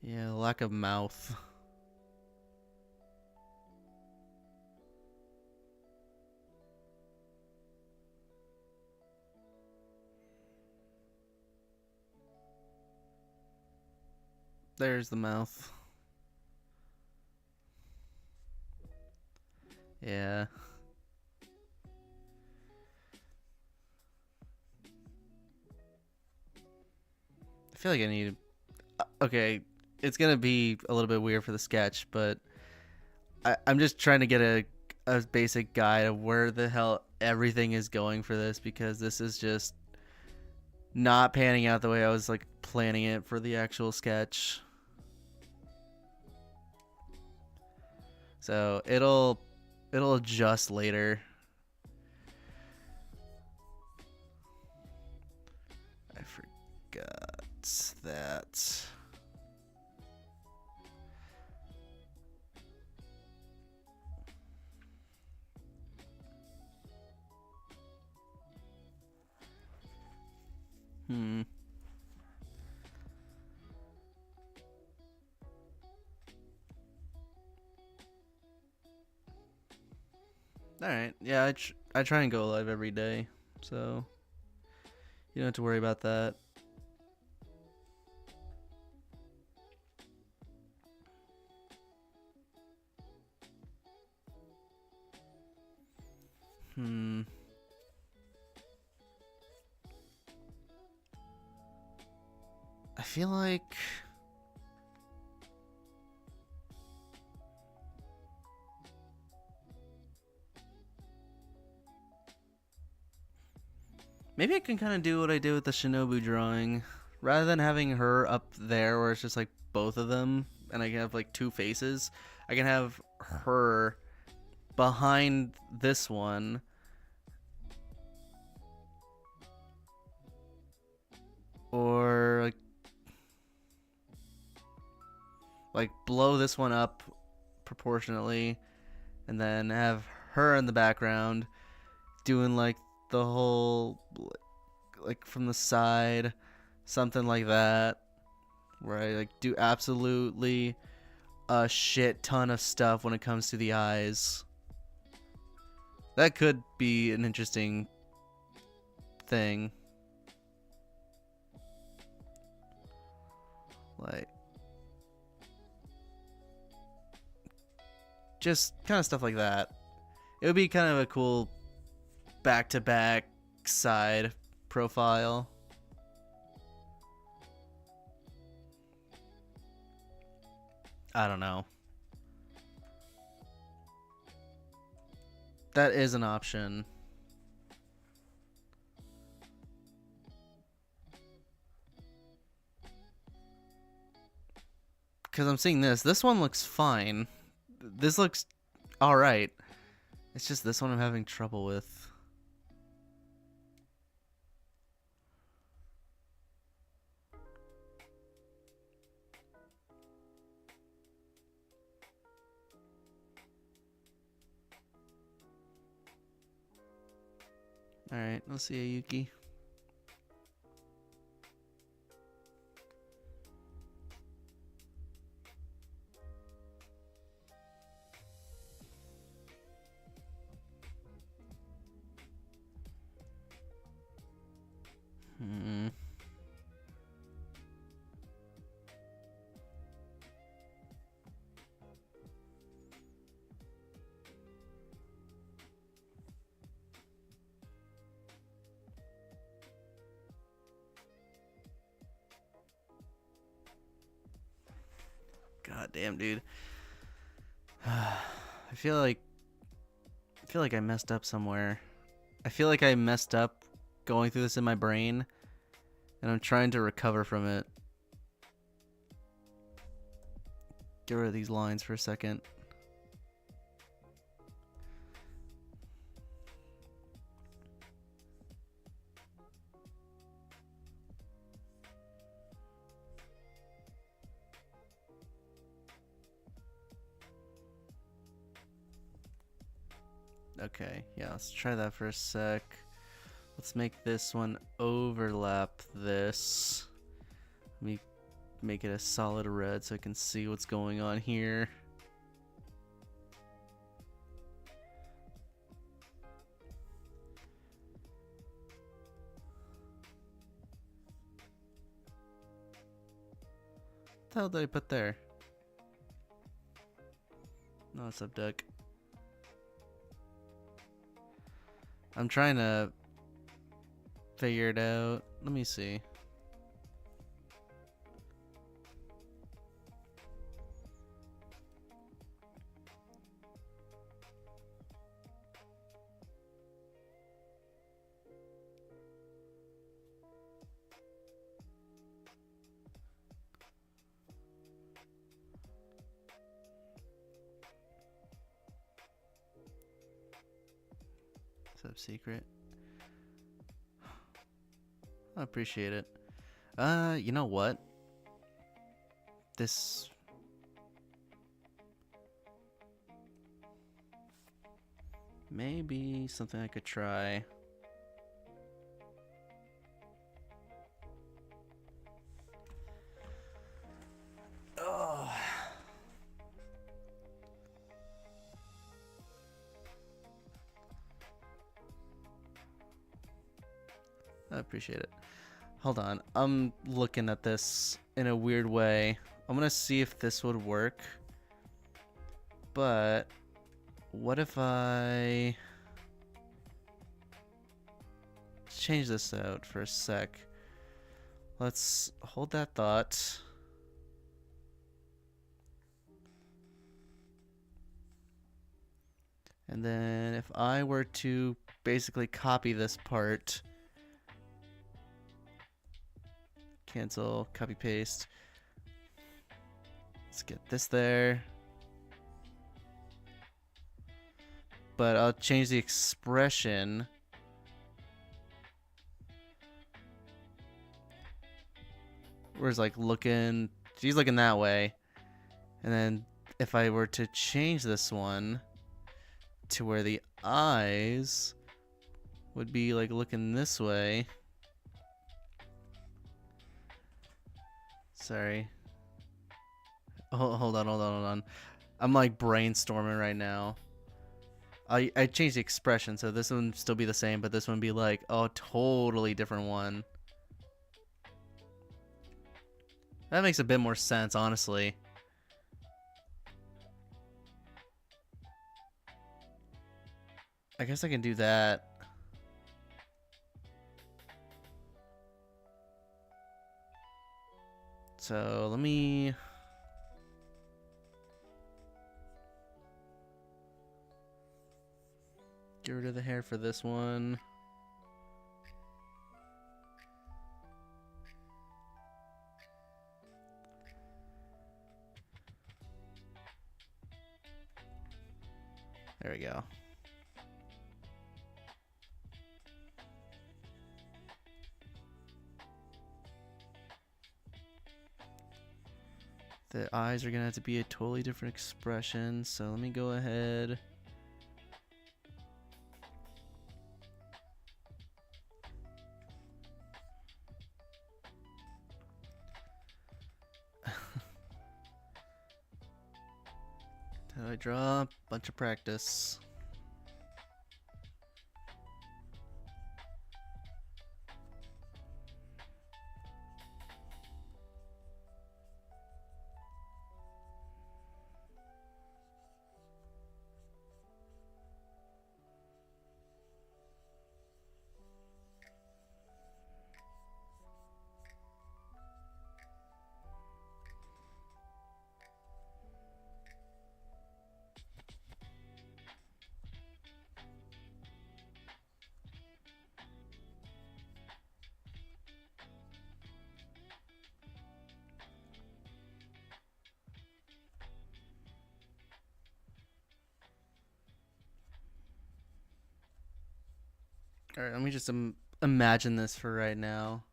Speaker 1: Yeah, lack of mouth. There's the mouth. Yeah. I feel like I need... Okay, it's gonna be a little bit weird for the sketch, but I'm just trying to get a basic guide of where the hell everything is going for this, because this is just not panning out the way I was like planning it for the actual sketch. So it'll adjust later. I forgot that. Alright, yeah, I try and go live every day, so you don't have to worry about that. I feel like... maybe I can kind of do what I did with the Shinobu drawing. Rather than having her up there where it's just like both of them and I can have like two faces, I can have her behind this one. Or like blow this one up proportionately and then have her in the background doing like the whole like from the side, something like that, where I like do absolutely a shit ton of stuff when it comes to the eyes. That could be an interesting thing. Like, just kind of stuff like that. It would be kind of a cool back-to-back side profile. I don't know. That is an option. because I'm seeing this. This one looks fine. This looks alright. It's just this one I'm having trouble with. Alright, let's see Ayuki. God damn, dude. I feel like I messed up somewhere. I feel like I messed up going through this in my brain, and I'm trying to recover from it. Get rid of these lines for a second. Okay, yeah, let's try that for a sec. Let's make this one overlap this. Let me make it a solid red so I can see what's going on here. What the hell did I put there? No, it's subduct. I'm trying to figure it out. Let me see. Sub secret. I appreciate it. You know what? This may be something I could try. Oh. I appreciate it. Hold on. I'm looking at this in a weird way. I'm gonna see if this would work. But what if I change this out for a sec? Let's hold that thought. And then if I were to basically copy this part, cancel, copy, paste. Let's get this there. But I'll change the expression. Whereas like looking, she's looking that way. And then if I were to change this one to where the eyes would be like looking this way. Sorry. Oh, hold on. I'm like brainstorming right now. I changed the expression, so this one would still be the same, but this one would be like a totally different one. That makes a bit more sense, honestly. I guess I can do that. So let me... get rid of the hair for this one. There we go. The eyes are gonna have to be a totally different expression, so let me go ahead. How do I draw? Bunch of practice. Alright, let me just imagine this for right now.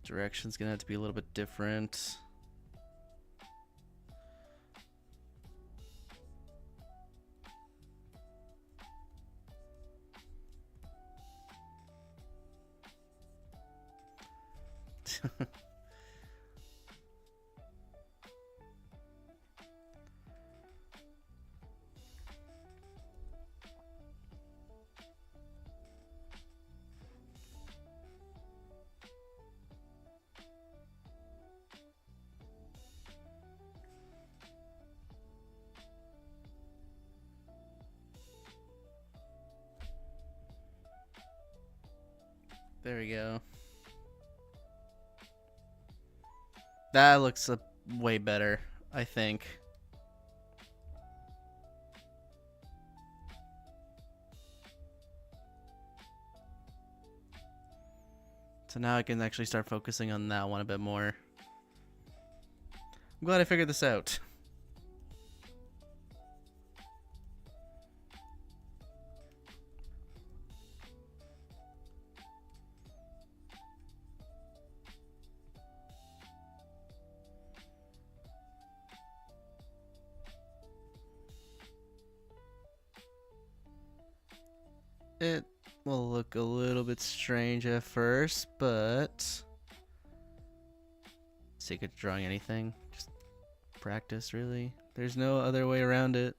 Speaker 1: Direction's gonna have to be a little bit different. There we go. That looks way better, I think. So now I can actually start focusing on that one a bit more. I'm glad I figured this out. It will look a little bit strange at first, but sake of drawing anything, just practice, really. There's no other way around it.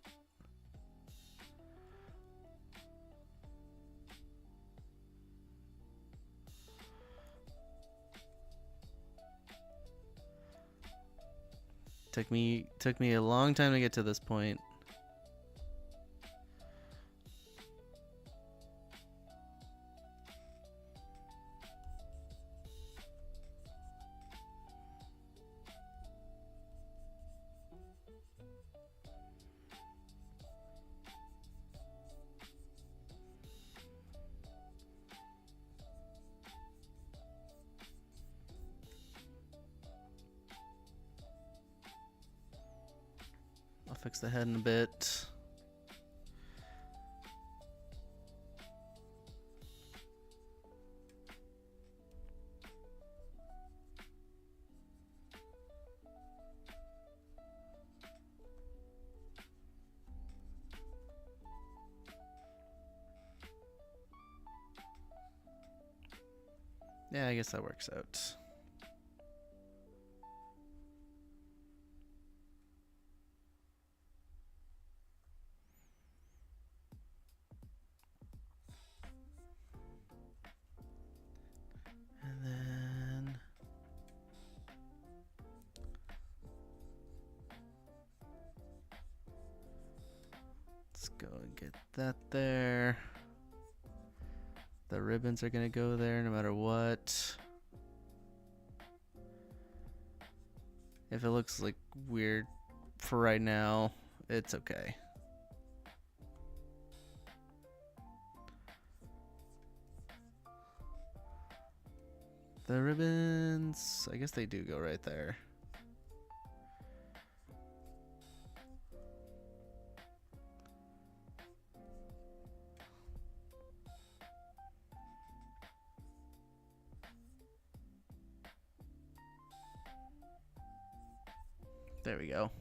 Speaker 1: Took me a long time to get to this point. I'll fix the head in a bit. Yeah, I guess that works out. And then let's go and get that there. The ribbons are gonna go there no matter what. If it looks like weird for right now, it's okay. The ribbons, I guess they do go right there. There we go.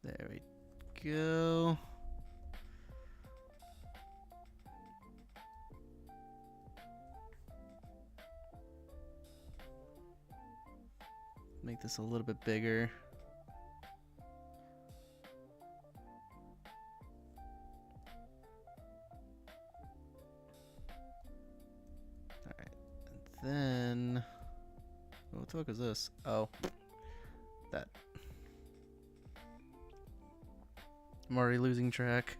Speaker 1: There we go. Make this a little bit bigger. Alright, and then what the fuck is this? Oh, that. I'm already losing track.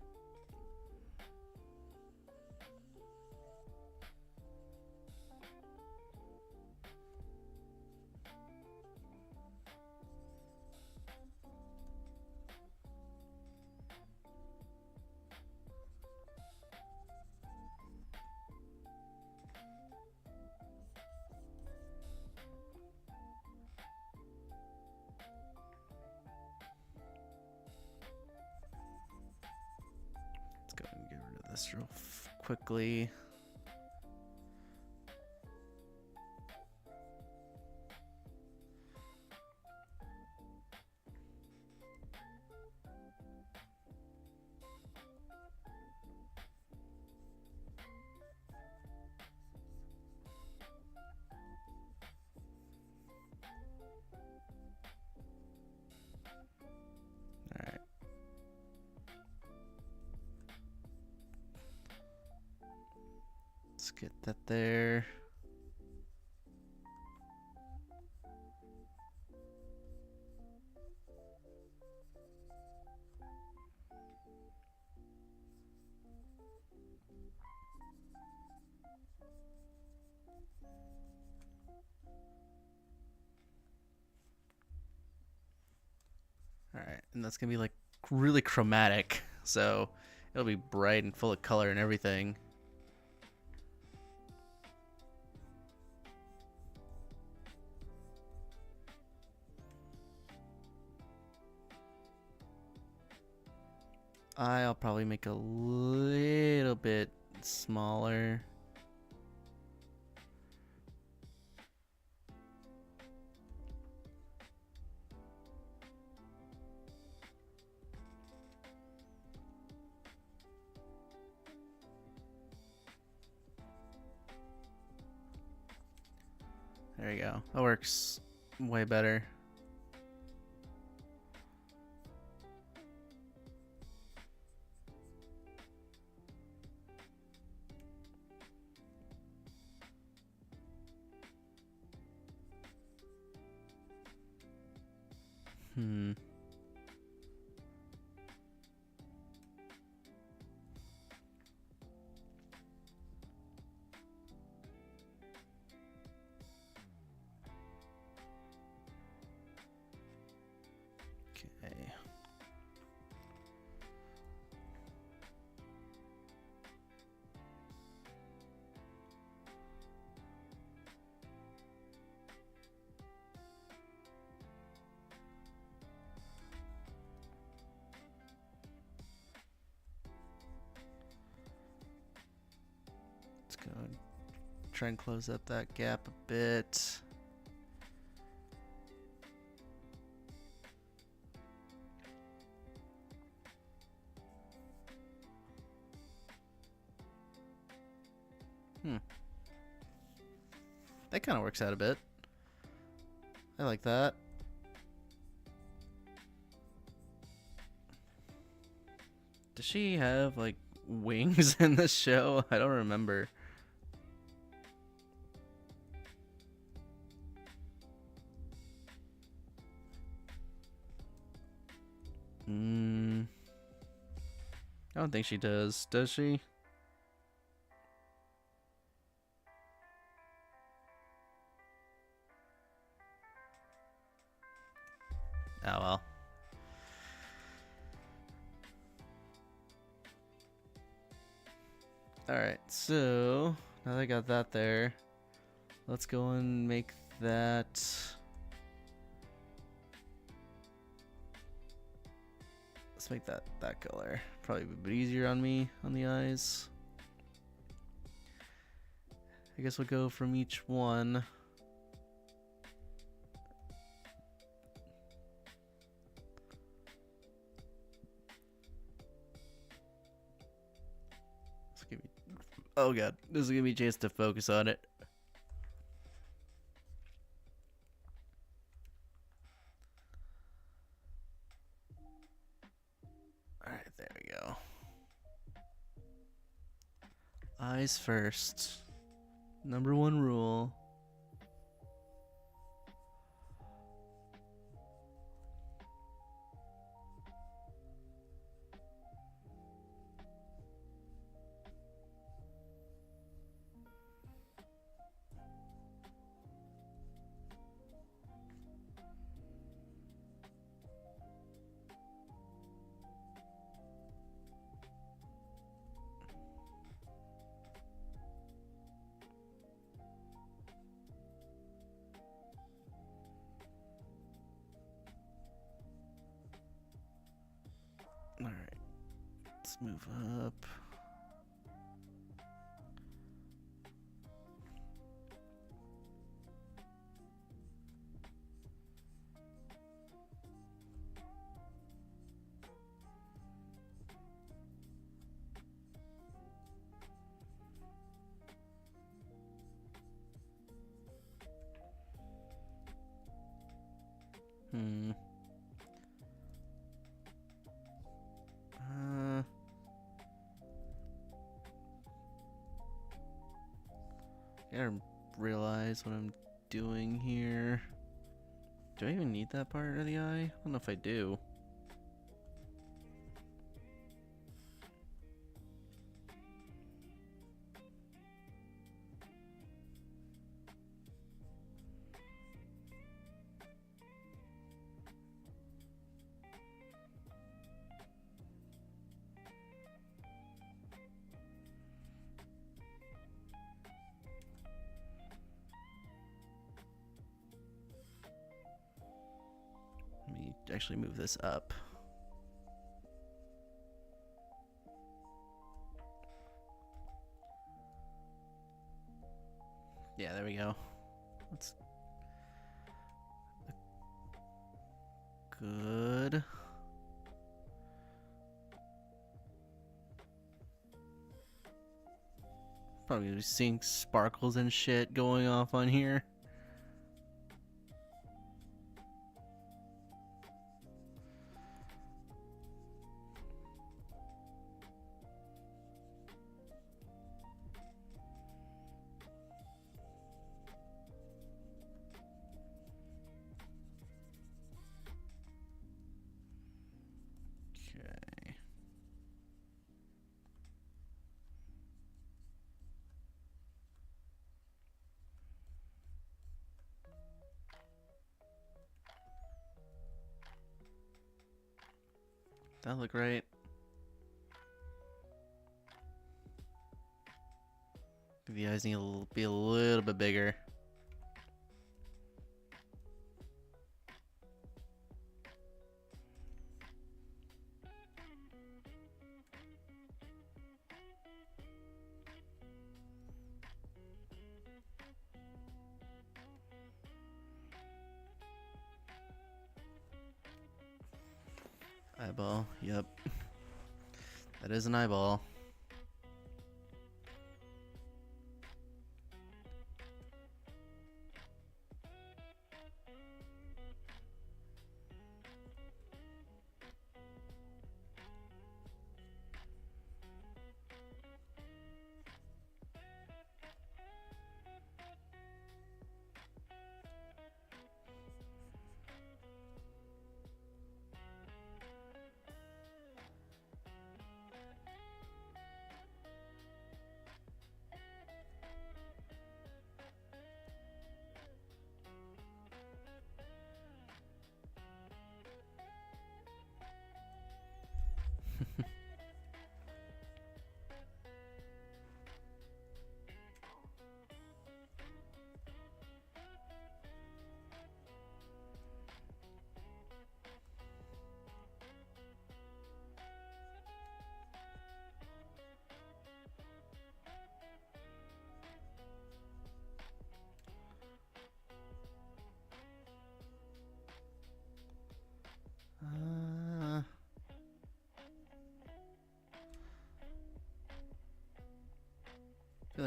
Speaker 1: Let's go and get rid of this real quickly. Alright. Let's get that there. Alright, and that's gonna be like really chromatic, so it'll be bright and full of color and everything. I'll probably make a little bit smaller. There you go. That works way better. Okay. Let's go and try and close up that gap a bit. That kind of works out a bit. I like that. Does she have, like, wings in the show? I don't remember. I don't think she does she? Oh well. Alright, so now that I got that there, let's go and make that. Let's make that color. Probably a bit easier on me on the eyes. I guess we'll go from each one. Oh god, this is gonna be a chance to focus on it. Alright, there we go. Eyes first. Number one rule. Alright, let's move up. I gotta realize what I'm doing here. Do I even need that part of the eye? I don't know if I do. Let me actually move this up. Yeah, there we go. That's good. Probably seeing sparkles and shit going off on here. Okay. That look right. The eyes need to be a little bit bigger. Eyeball, yep. That is an eyeball.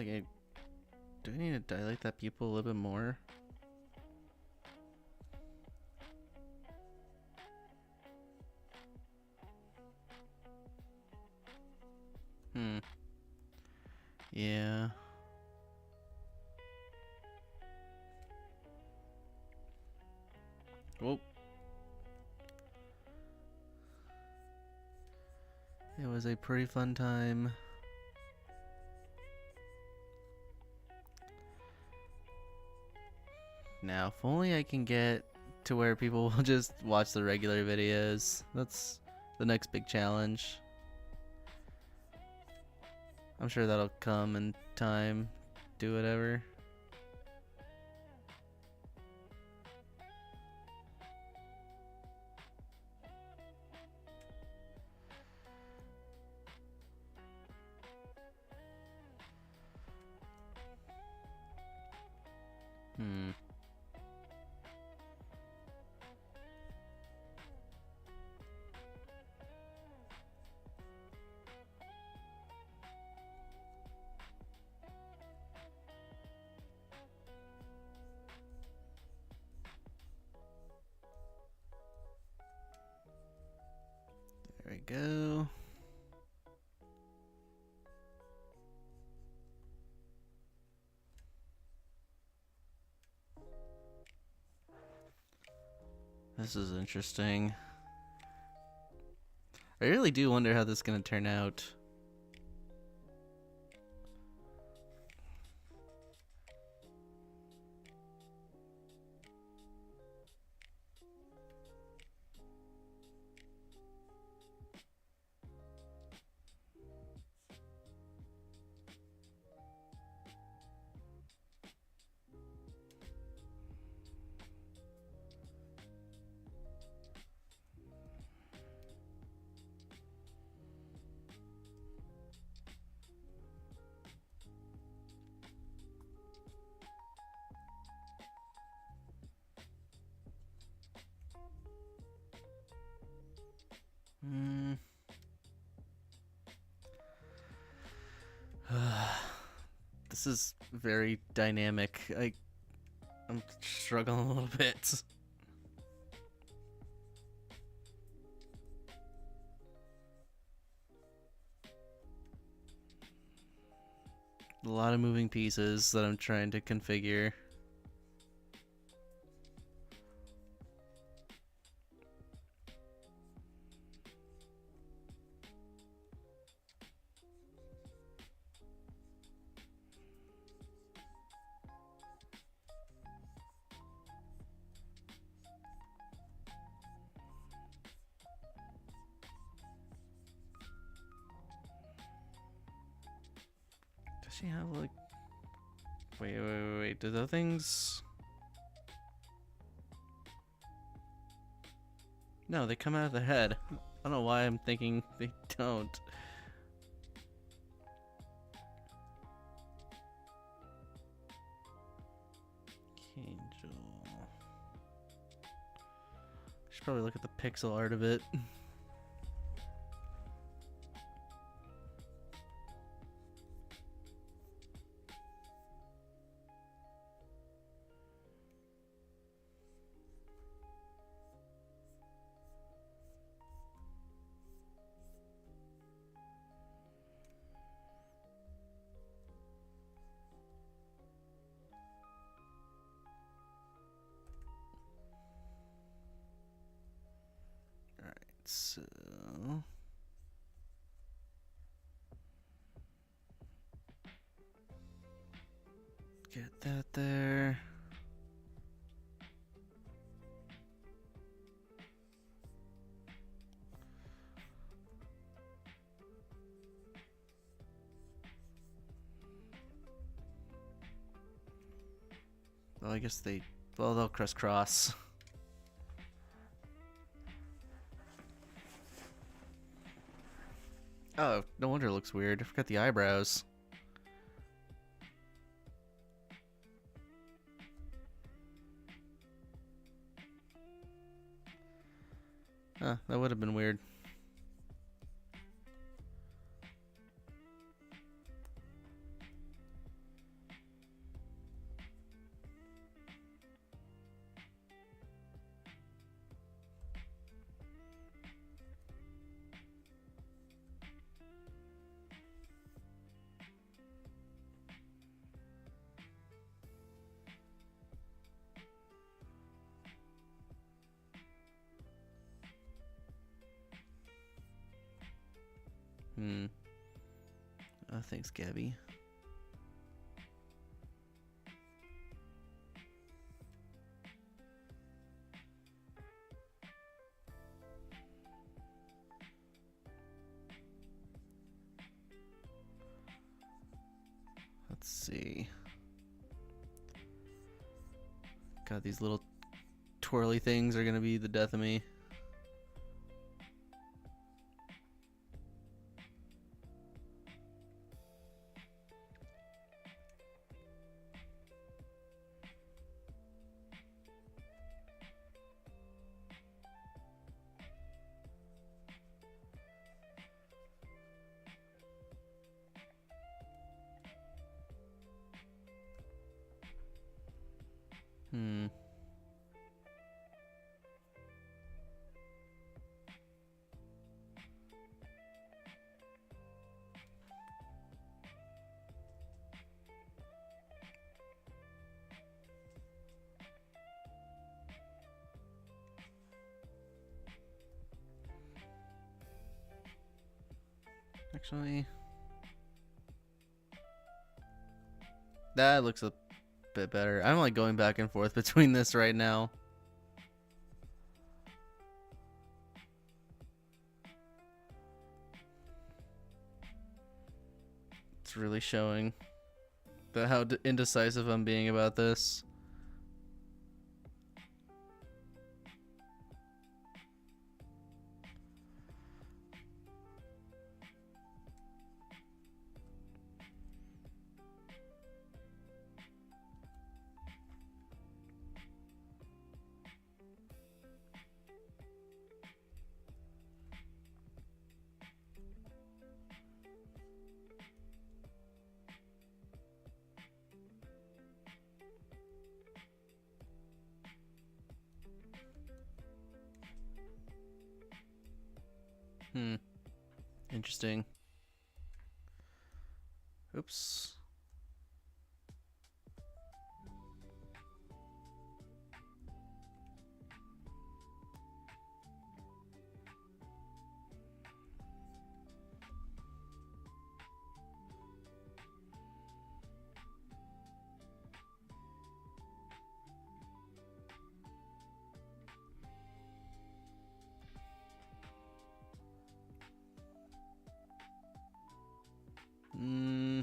Speaker 1: like do I need to dilate that pupil a little bit more? Yeah. Well, it was a pretty fun time. Now, if only I can get to where people will just watch the regular videos. That's the next big challenge. I'm sure that'll come in time. Do whatever. There we go. This is interesting. I really do wonder how this is going to turn out. This is very dynamic. I'm struggling a little bit. A lot of moving pieces that I'm trying to configure. Does she have like... Wait. Do the things... No, they come out of the head. I don't know why I'm thinking they don't. Angel. Should probably look at the pixel art of it. So get that there. Well, I guess they'll crisscross. Oh, no wonder it looks weird. I forgot the eyebrows. Huh, that would have been weird. Hmm. Thanks, Gabby. Let's see. God, these little twirly things are gonna be the death of me. Hmm. Actually, that looks a bit better. I'm like going back and forth between this right now. It's really showing how indecisive I'm being about this. Hmm. Interesting. Oops. Hmm.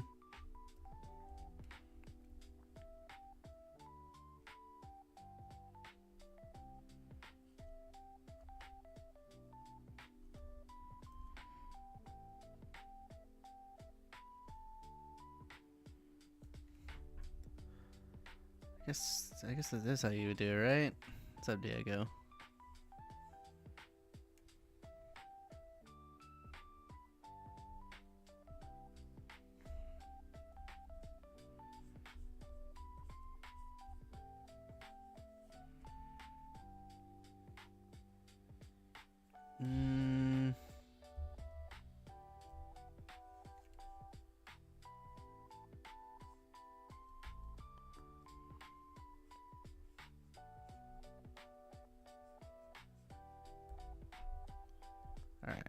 Speaker 1: I guess that is how you would do it, right? What's up, Diego? Hmm. All right.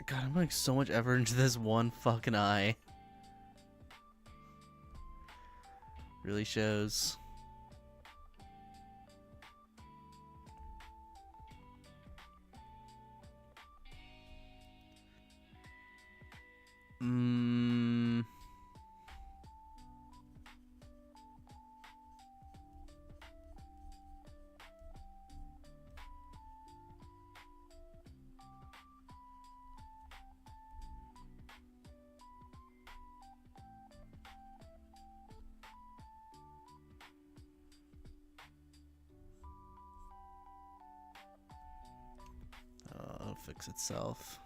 Speaker 1: God, I'm putting so much effort into this one fucking eye. Really shows. Mm. Oh, it'll fix itself.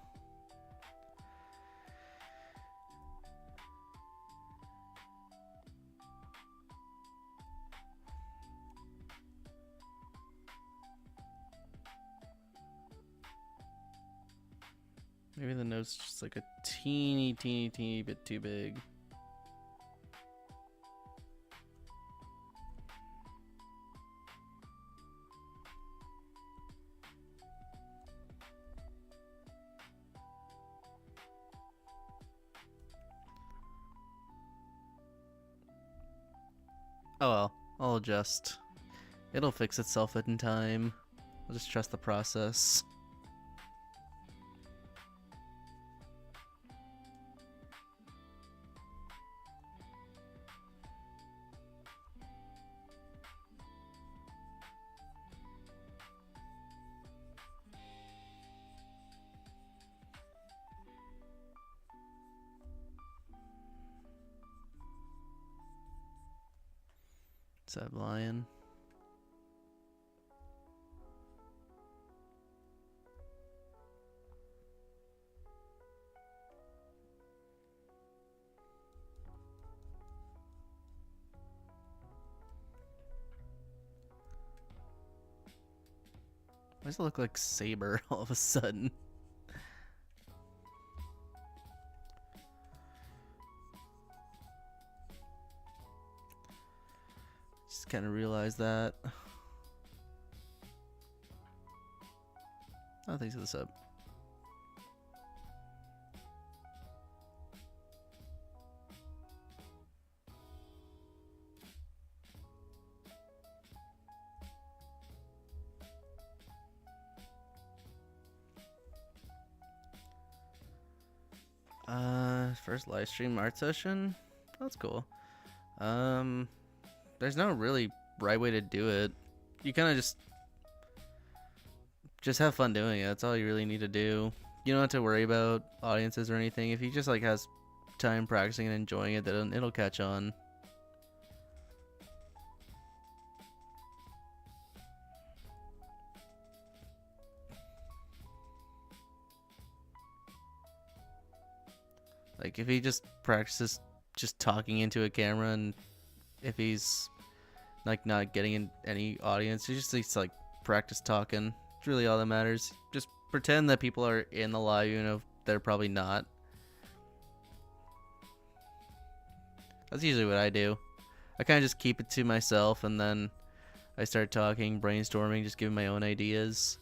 Speaker 1: Maybe the note's just like a teeny bit too big. Oh well, I'll adjust. It'll fix itself in time. I'll just trust the process. What's up, Lion? Why does it look like Saber all of a sudden? Just kind of realized that. Oh, thanks for the sub. First live stream art session? That's cool. There's no really right way to do it. You kind of just have fun doing it. That's all you really need to do. You don't have to worry about audiences or anything. If you just like has time practicing and enjoying it, then it'll catch on. Like if he just practices just talking into a camera, and if he's like not getting in any audience, he just needs to like practice talking. It's really all that matters. Just pretend that people are in the live, even if they're probably not. That's usually what I do. I kind of just keep it to myself, and then I start talking, brainstorming, just giving my own ideas.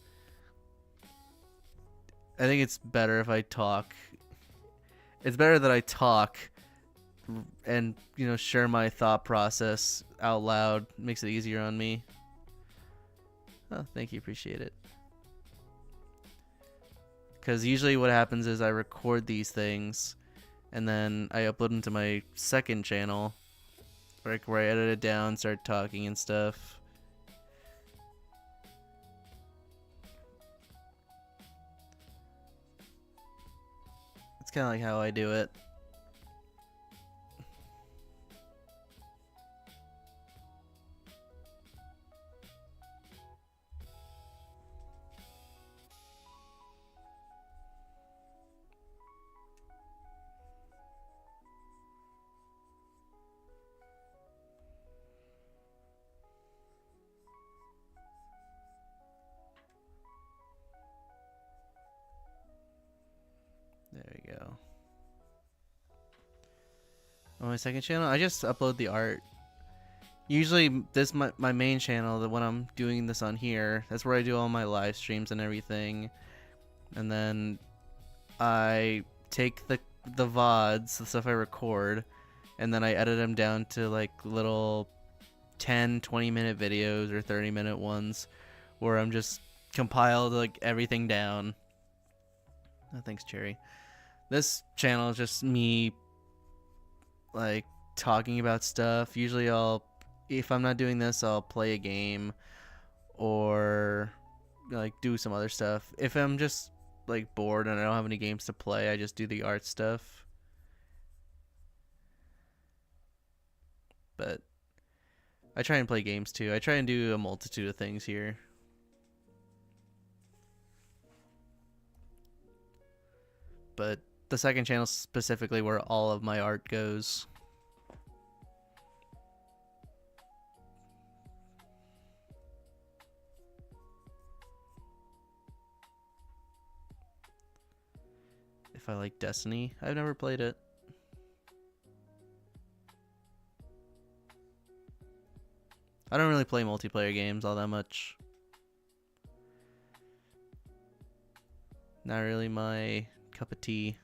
Speaker 1: I think it's better if I talk. It's better that I talk and, you know, share my thought process out loud. It makes it easier on me. Oh, thank you. Appreciate it. Because usually what happens is I record these things and then I upload them to my second channel, like where I edit it down, start talking and stuff. It's kind of like how I do it. There we go. On my second channel, I just upload the art. Usually, this my main channel, the when I'm doing this on here, that's where I do all my live streams and everything. And then I take the VODs, the stuff I record, and then I edit them down to like little 10, 20-minute videos or 30-minute ones where I'm just compiled like everything down. Oh, thanks, Cherry. This channel is just me like talking about stuff. Usually if I'm not doing this, I'll play a game or like do some other stuff. If I'm just like bored and I don't have any games to play, I just do the art stuff. But I try and play games too. I try and do a multitude of things here. But the second channel is specifically where all of my art goes. If I like Destiny, I've never played it. I don't really play multiplayer games all that much. Not really my cup of tea.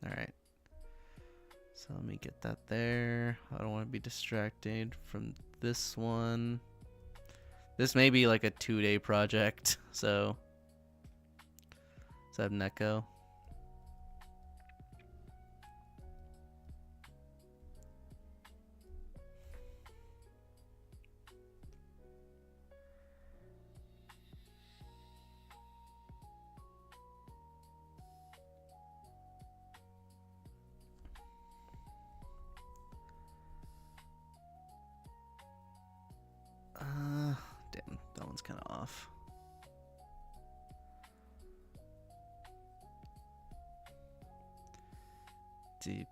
Speaker 1: Alright. So Get that there. I don't want to be distracted from this one. This may be like a 2-day project, so let's have Neko. Damn, that one's kind of off. Deep.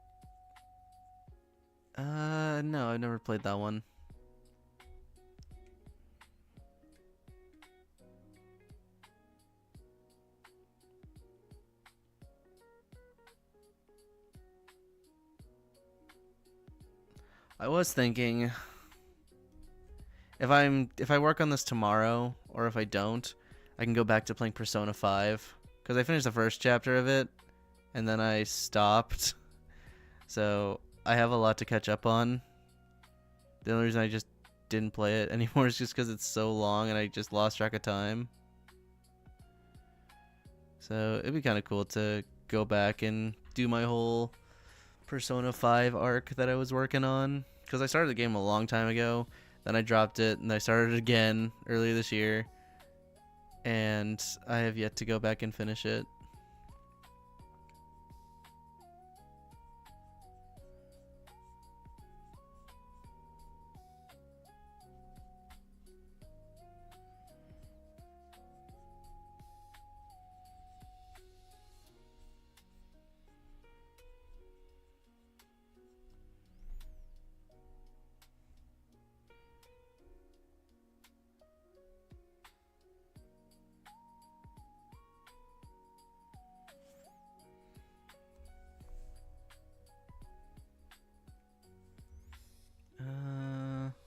Speaker 1: No, I've never played that one. I was thinking if I work on this tomorrow, or if I don't, I can go back to playing Persona 5, because I finished the first chapter of it and then I stopped. So I have a lot to catch up on. The only reason I just didn't play it anymore is just because it's so long and I just lost track of time. So it'd be kind of cool to go back and do my whole Persona 5 arc that I was working on, because I started the game a long time ago, then I dropped it and I started it again earlier this year, and I have yet to go back and finish it.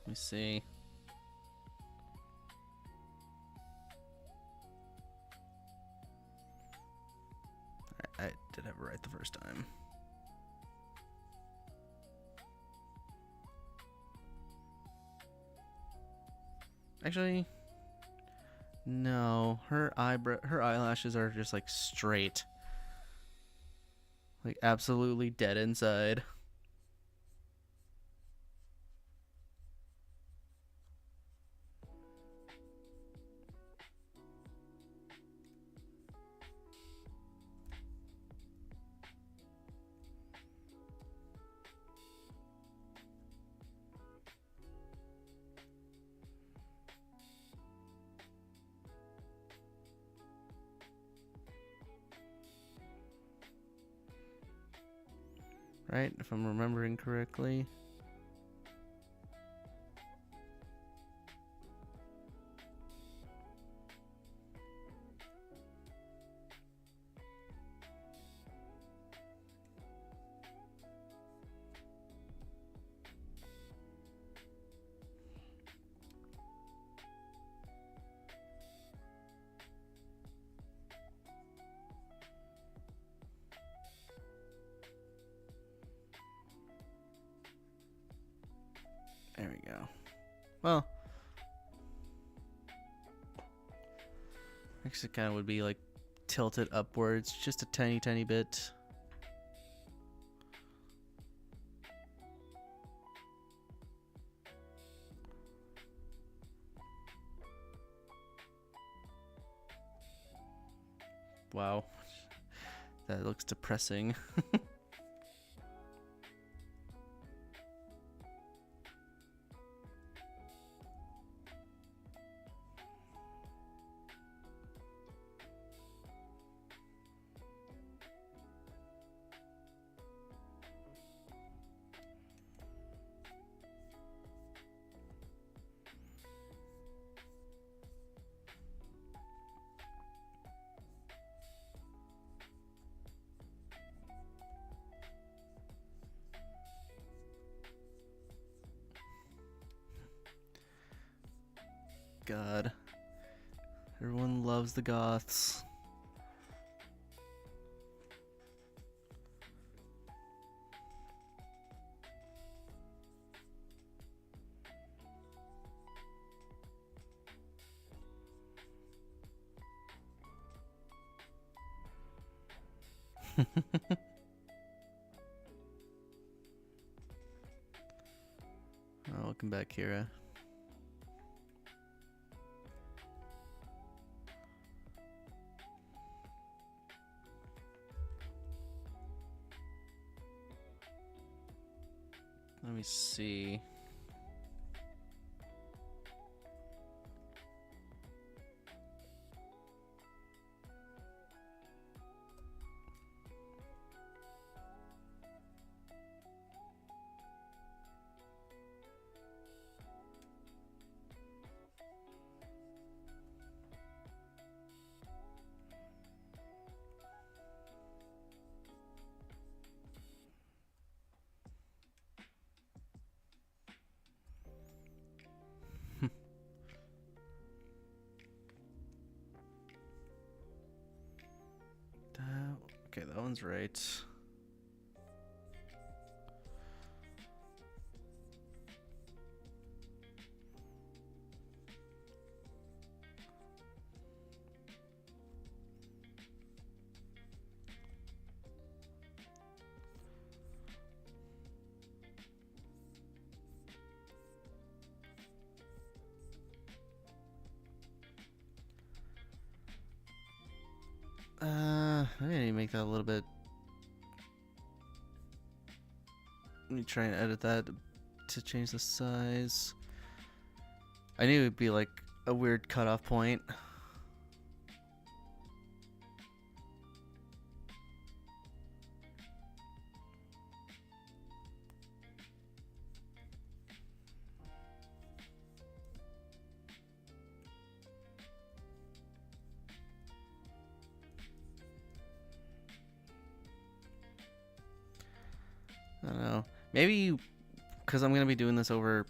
Speaker 1: Let me see. I did have it right the first time. Actually, no. Her eyelashes are just like straight. Like absolutely dead inside. Right, if I'm remembering correctly. There we go. Well, actually, it kind of would be like tilted upwards just a tiny bit. Wow, that looks depressing. God. Everyone loves the goths. Welcome back, Kira. Let me see. Okay, that one's right. I need to make that a little bit. Let me try and edit that to change the size. I knew it would be like a weird cutoff point. I don't know. Maybe because I'm gonna be doing this over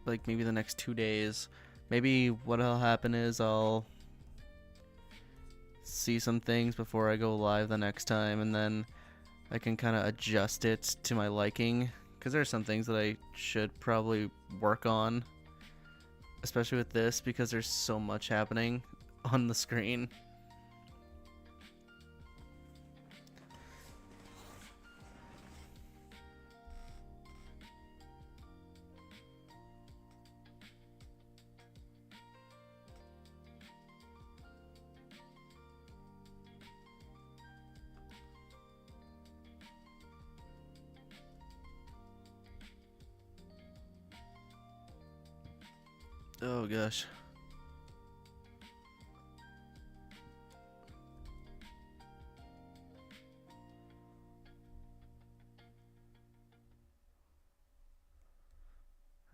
Speaker 1: like maybe the next 2 days. Maybe what'll happen is I'll see some things before I go live the next time, and then I can kind of adjust it to my liking. Because there are some things that I should probably work on, especially with this, because there's so much happening on the screen. Oh gosh.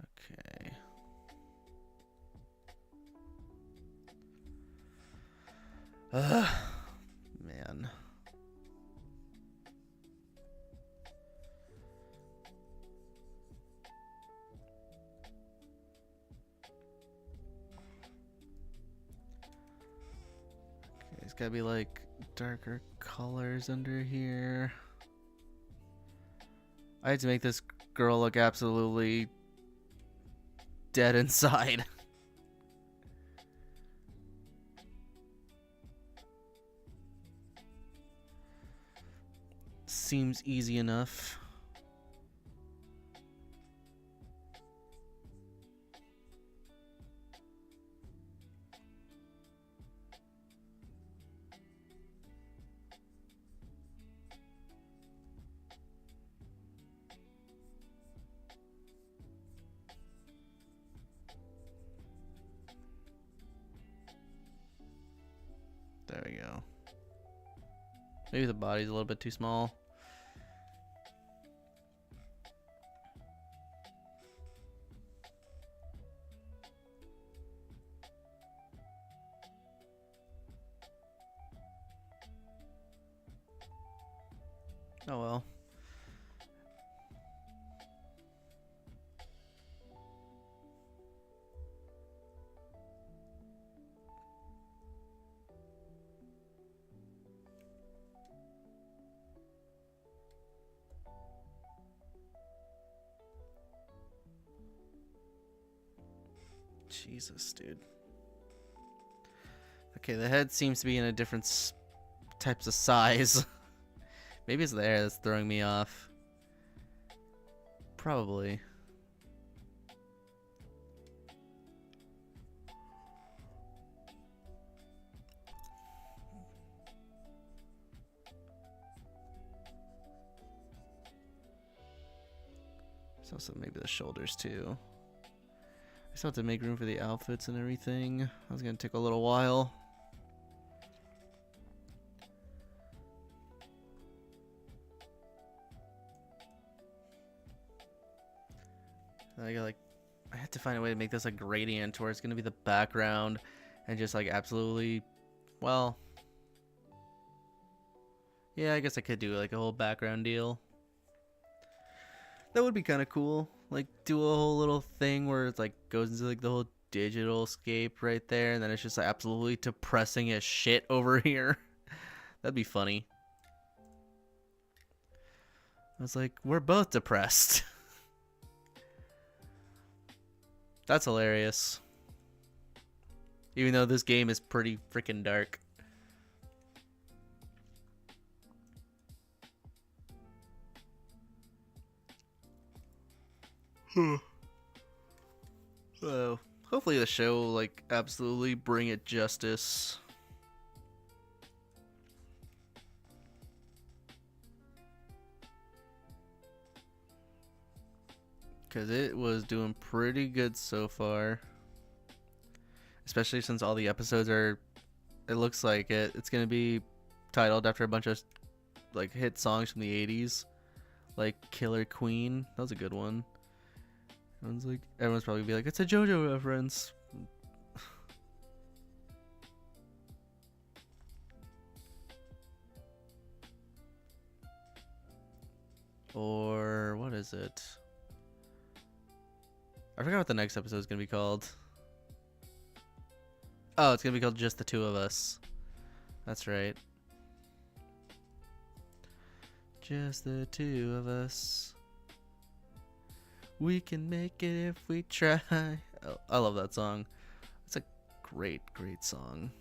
Speaker 1: Okay. Man. It's gotta be like darker colors under here. I had to make this girl look absolutely dead inside. Seems easy enough. There we go. Maybe the body's a little bit too small. Oh well. Jesus, dude. Okay, the head seems to be in a different types of size Maybe it's there that's throwing me off. Probably. There's also maybe the shoulders too. I still have to make room for the outfits and everything. That was gonna take a little while. I had to find a way to make this a gradient where it's gonna be the background and just like absolutely, well, yeah, I guess I could do like a whole background deal. That would be kind of cool. Like do a whole little thing where it's like goes into like the whole digital scape right there, and then it's just like absolutely depressing as shit over here. That'd be funny. I was like, we're both depressed. That's hilarious. Even though this game is pretty freaking dark. So, hopefully the show will like absolutely bring it justice. Because it was doing pretty good so far. Especially since all the episodes are, it looks like it's going to be titled after a bunch of like hit songs from the 80s. Like Killer Queen. That was a good one. Everyone's probably gonna be like, it's a JoJo reference. Or what is it? I forgot what the next episode is gonna be called. Oh, it's gonna be called Just the Two of Us. That's right. Just the two of us. We can make it if we try. Oh, I love that song. It's a great, great song.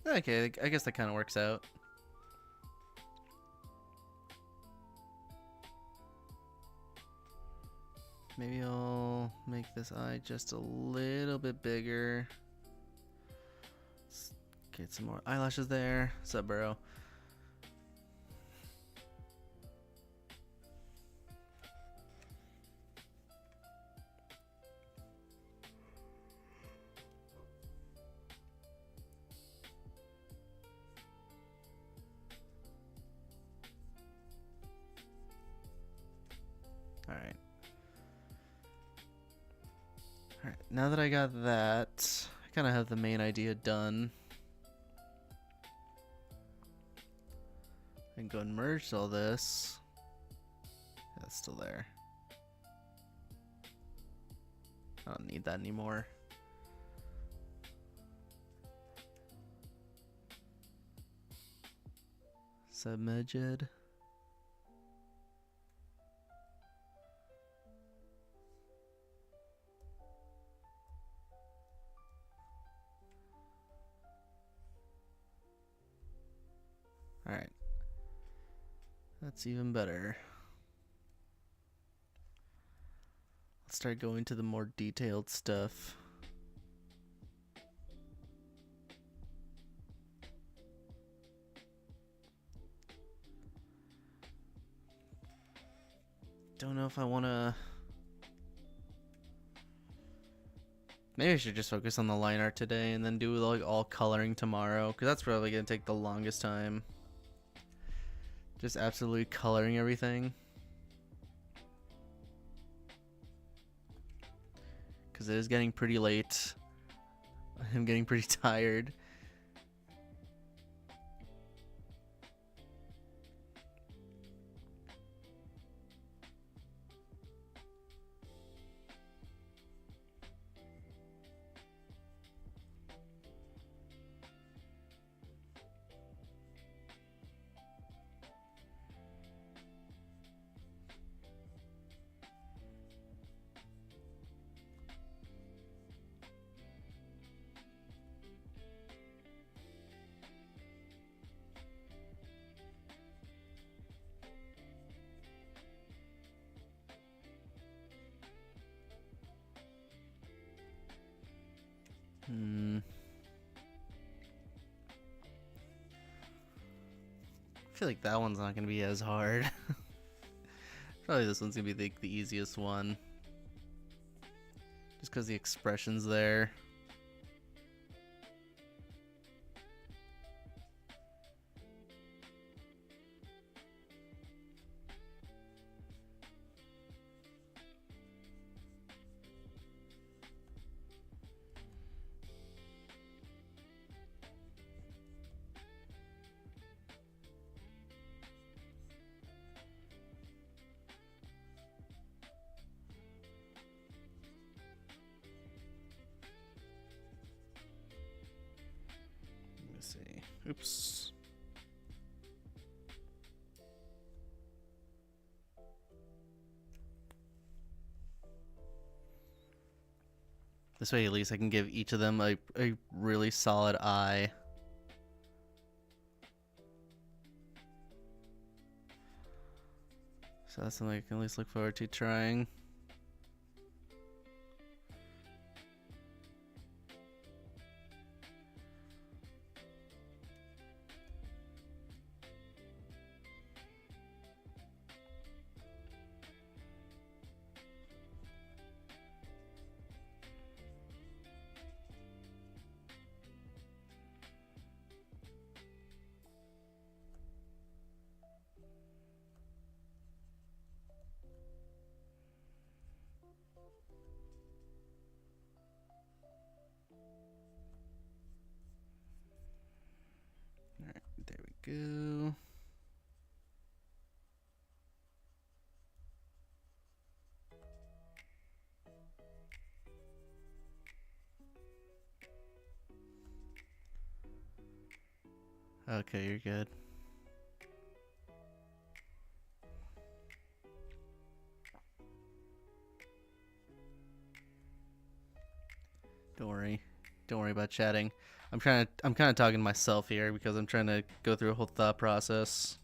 Speaker 1: Okay, I guess that kind of works out. Maybe I'll make this eye just a little bit bigger. Let's get some more eyelashes there. What's up, bro? Alright. Alright, now that I got that, I kind of have the main idea done. I can go and merge all this. That's still there. I don't need that anymore. Submerged. Alright. That's even better. Let's start going to the more detailed stuff. Don't know if I want to... Maybe I should just focus on the line art today and then do like all coloring tomorrow, because that's probably going to take the longest time. Just absolutely coloring everything. Because it is getting pretty late. I'm getting pretty tired. I feel like that one's not gonna be as hard. Probably this one's gonna be the easiest one. Just because the expression's there. Let me see. Oops. This way at least I can give each of them a really solid eye. So that's something I can at least look forward to trying. Alright, there we go. Okay, you're good. Don't worry. Don't worry about chatting. I'm kind of talking to myself here because I'm trying to go through a whole thought process.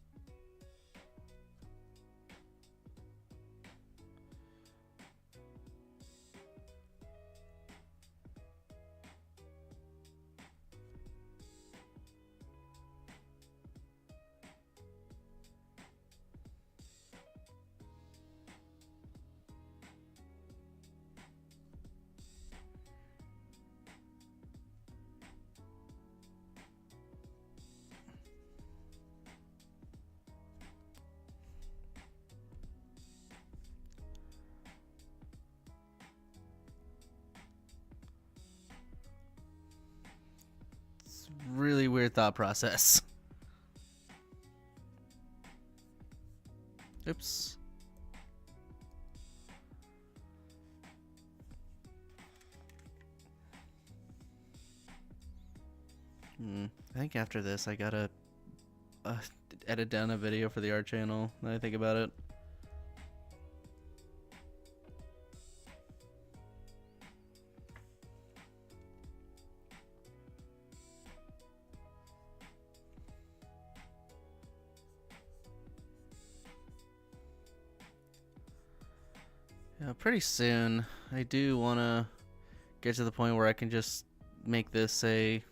Speaker 1: Really weird thought process. Oops. I think after this I gotta edit down a video for the art channel. Now I think about it. Yeah, pretty soon I do want to get to the point where I can just make this a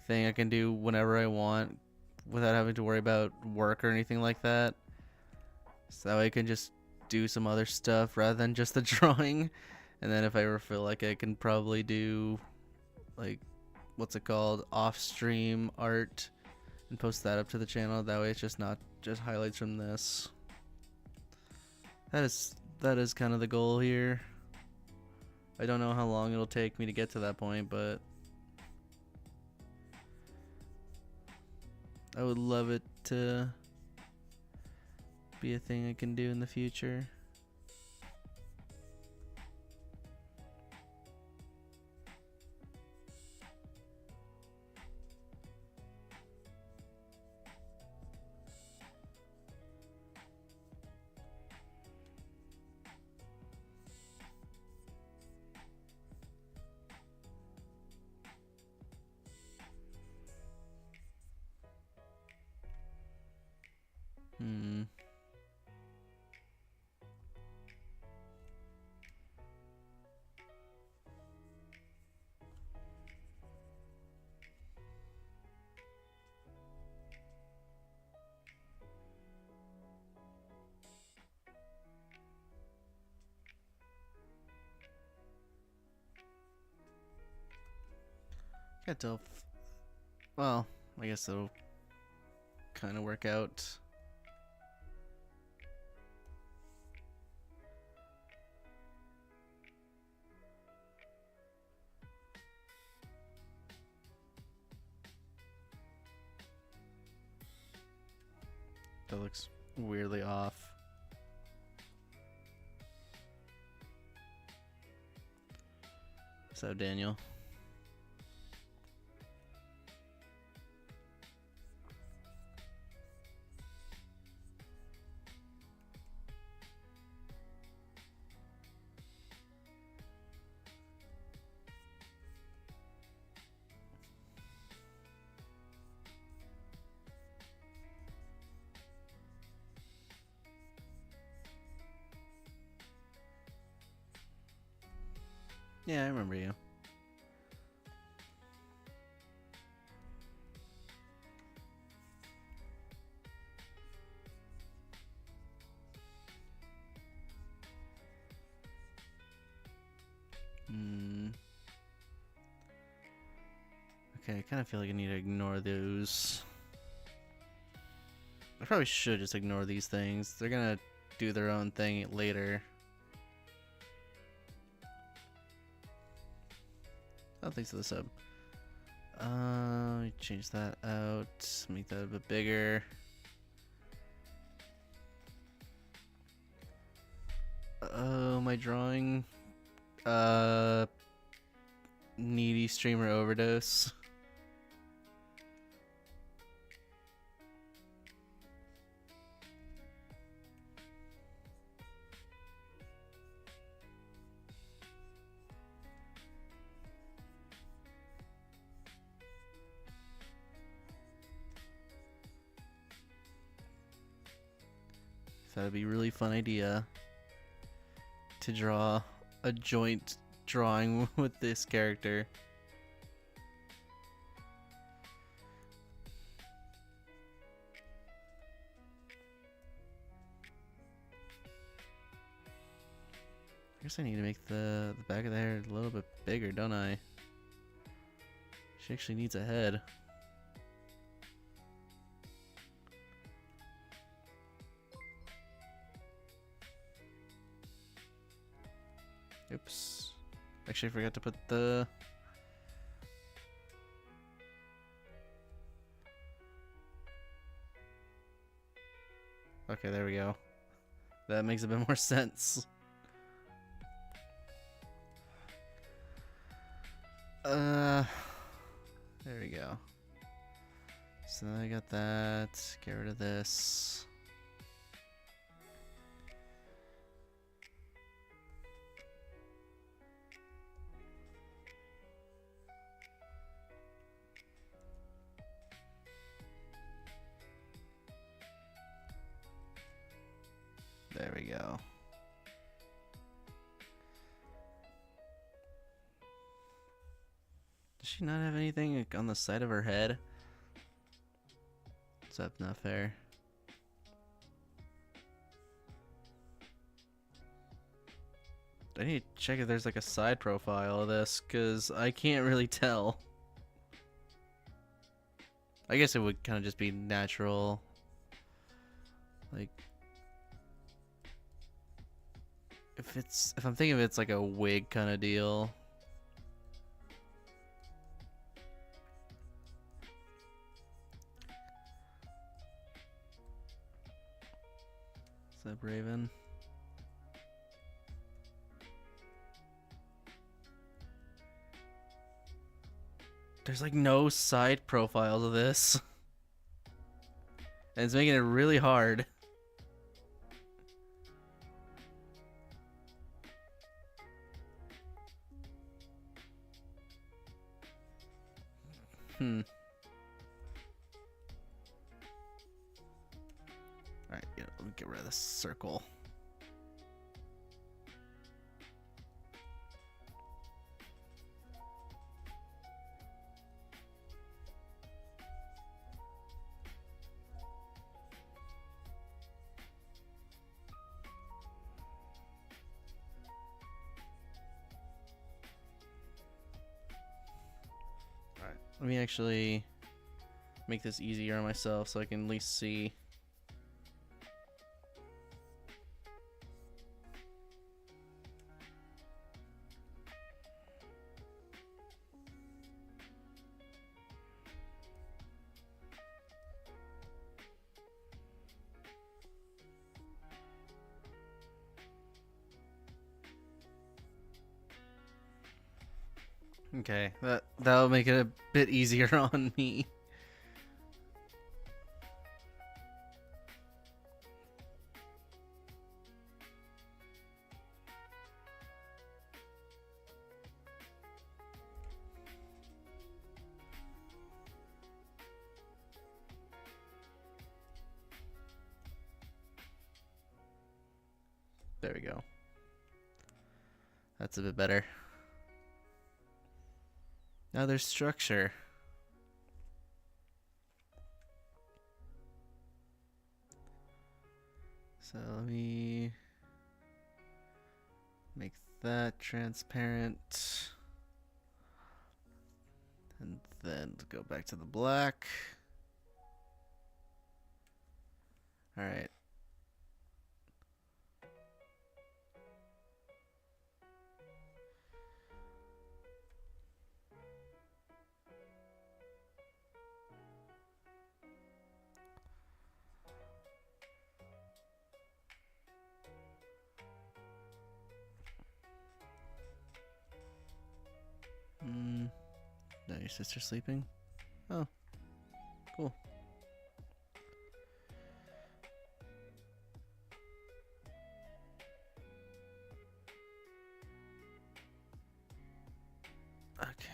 Speaker 1: thing I can do whenever I want without having to worry about work or anything like that. So that way I can just do some other stuff rather than just the drawing. And then if I ever feel like I can probably do, like, what's it called, off-stream art and post that up to the channel. That way it's just not just highlights from this. That is kind of the goal here. I don't know how long it'll take me to get to that point, but I would love it to be a thing I can do in the future. Can't tell. Well, I guess it'll kind of work out. That looks weirdly off. So, Daniel. Yeah, I remember you. Okay, I kind of feel like I need to ignore those. I probably should just ignore these things. They're gonna do their own thing later. Oh, thanks for the sub. Change that out. Make that a bit bigger. Oh, my drawing. Needy streamer overdose. That'd be a really fun idea to draw a joint drawing with this character. I guess I need to make the back of the hair a little bit bigger, don't I? She actually needs a head. Oops. Actually, I forgot to put the... Okay, there we go. That makes a bit more sense. There we go. So I got that. Get rid of this. There we go. Does she not have anything like, on the side of her head? Is that not fair? I need to check if there's like a side profile of this, because I can't really tell. I guess it would kind of just be natural. Like... If I'm thinking of it's like a wig kind of deal. Is that Raven? There's like no side profiles of this. And it's making it really hard. Alright, yeah, let me get rid of this circle. Alright. Let me actually make this easier on myself so I can at least see. Okay, that'll make it a bit easier on me. There we go. That's a bit better. Now there's structure. So let me make that transparent. And then go back to the black. All right. No, your sister's sleeping? Oh, cool. Okay.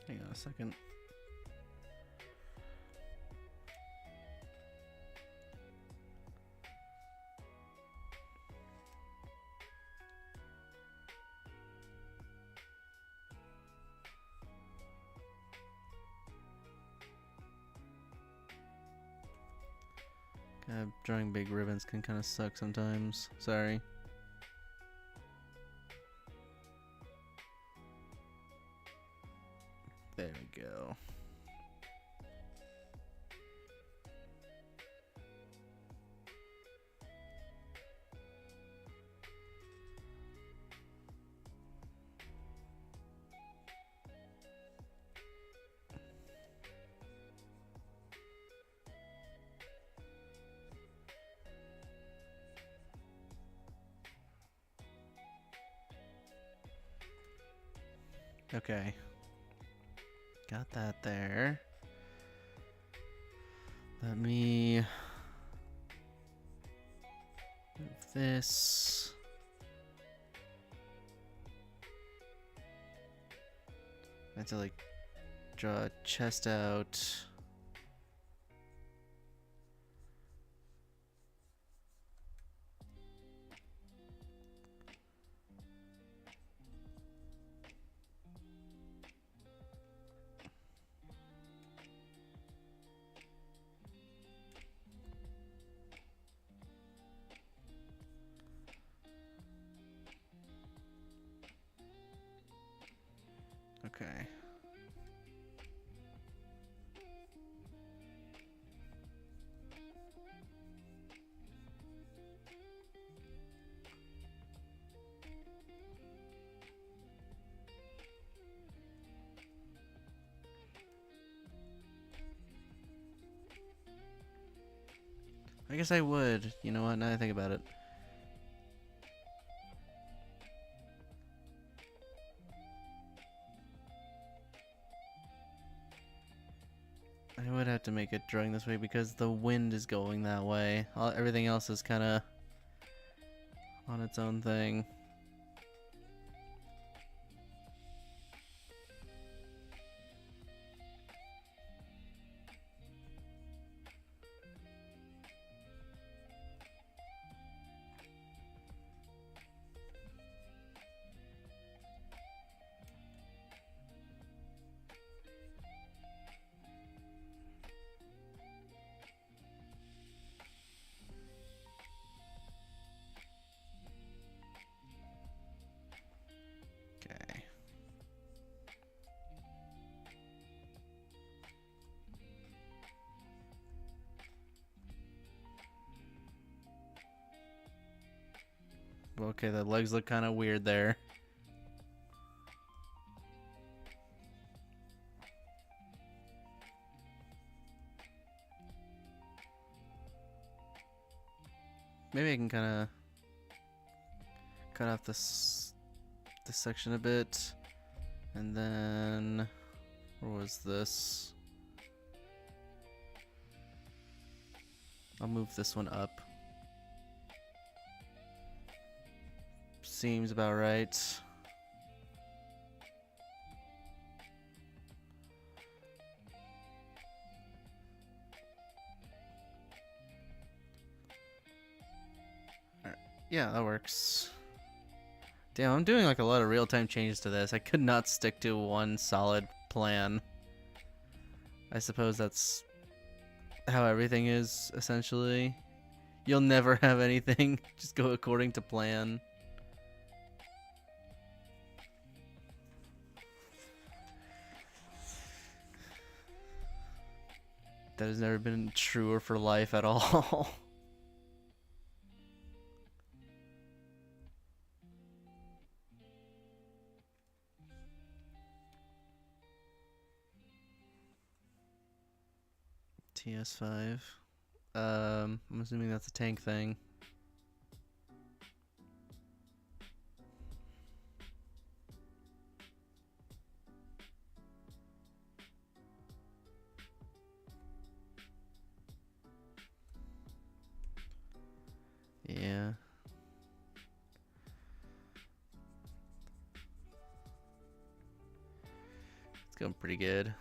Speaker 1: Hang on a second. Drawing big ribbons can kind of suck sometimes. Sorry. There we go. Okay. Got that there. Let me move this. I have to like draw a chest out. Okay. I guess I would. You know what? Now that I think about it. I would have to make it during this week because the wind is going that way. Everything else is kind of on its own thing. Okay. Okay, the legs look kind of weird there. Maybe I can kind of cut off this section a bit, and then where was this? I'll move this one up. Seems about right. Alright. Yeah, that works. Damn, I'm doing like a lot of real-time changes to this. I could not stick to one solid plan. I suppose that's how everything is, essentially. You'll never have anything just go according to plan. That has never been truer for life at all. TS5. I'm assuming that's a tank thing. Yeah. It's going pretty good.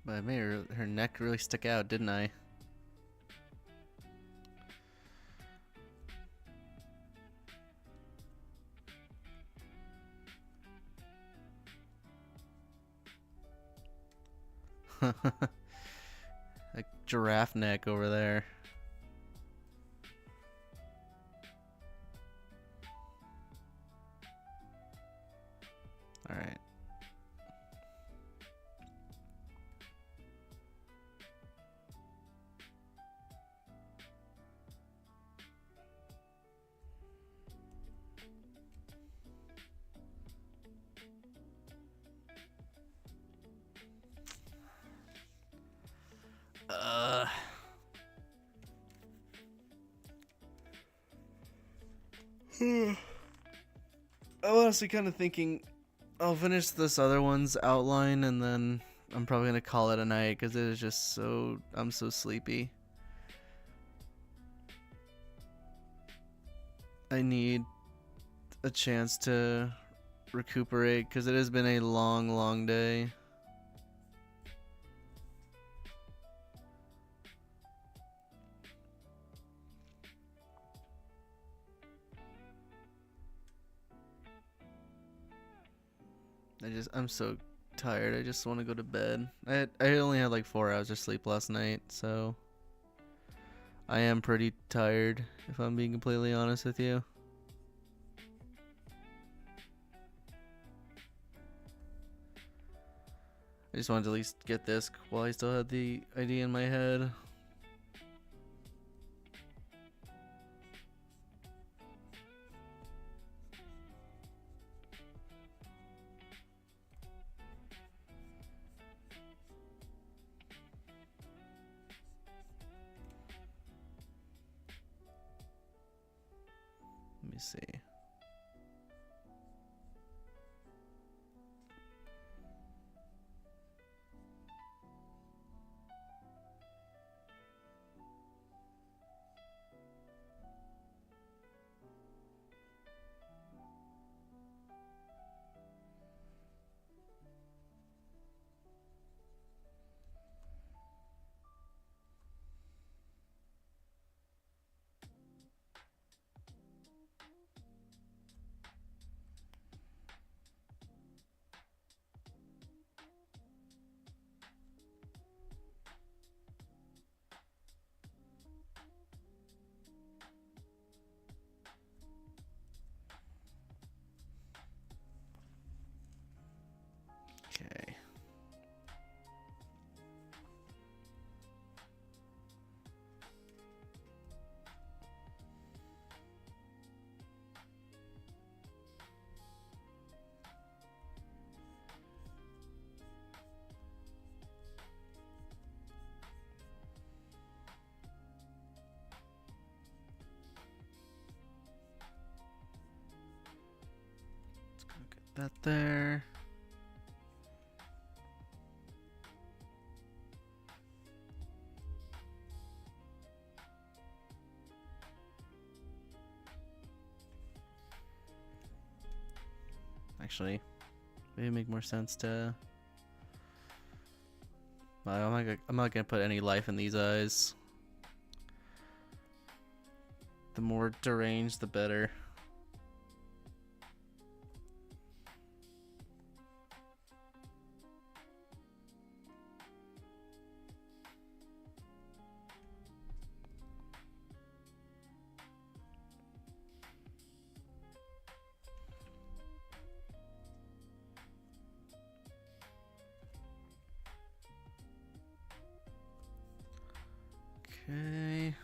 Speaker 1: But I made her neck really stick out, didn't I? Like giraffe neck over there. All right. I'm honestly kind of thinking I'll finish this other one's outline and then I'm probably gonna call it a night because it is just so I'm so sleepy. I need a chance to recuperate because it has been a long day. I'm so tired. I just want to go to bed. I only had like 4 hours of sleep last night, so I am pretty tired if I'm being completely honest with you. I just wanted to at least get this while I still had the idea in my head. see. Okay. Let's go get that there. Actually, maybe make more sense to. I'm not gonna put any life in these eyes. The more deranged, the better. Okay.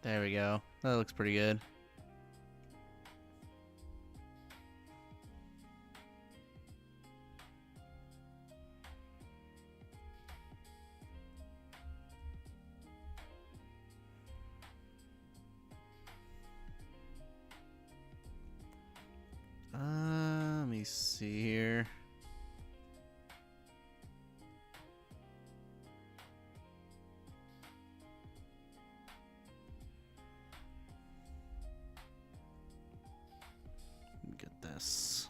Speaker 1: There we go. That looks pretty good. Let me see here. Let me get this.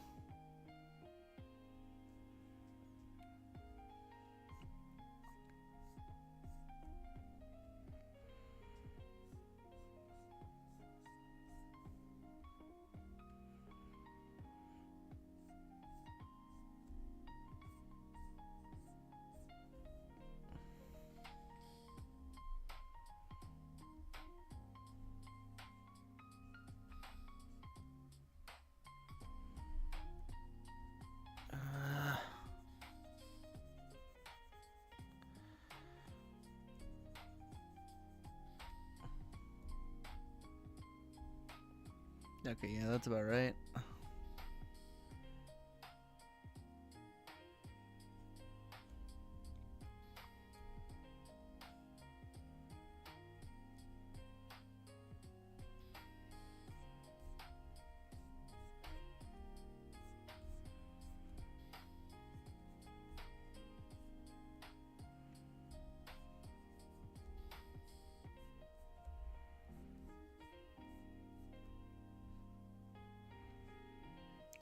Speaker 1: Okay, yeah, that's about right.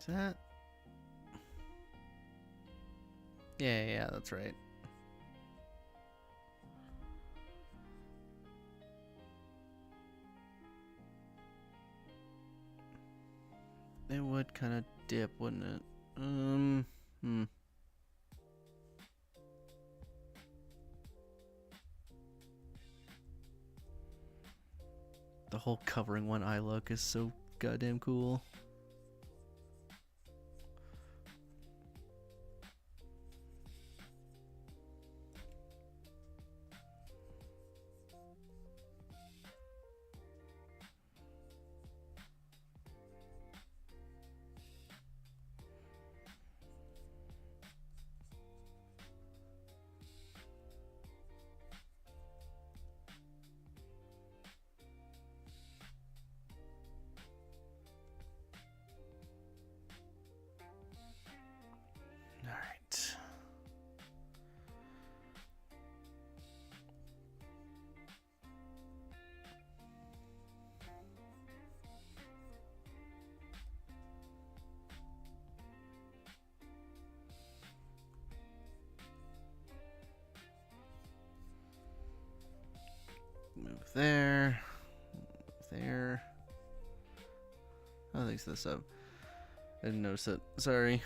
Speaker 1: Is that? Yeah, that's right. It would kind of dip, wouldn't it? The whole covering one eye look is so goddamn cool. there. There. I think this up. I didn't notice it. Sorry.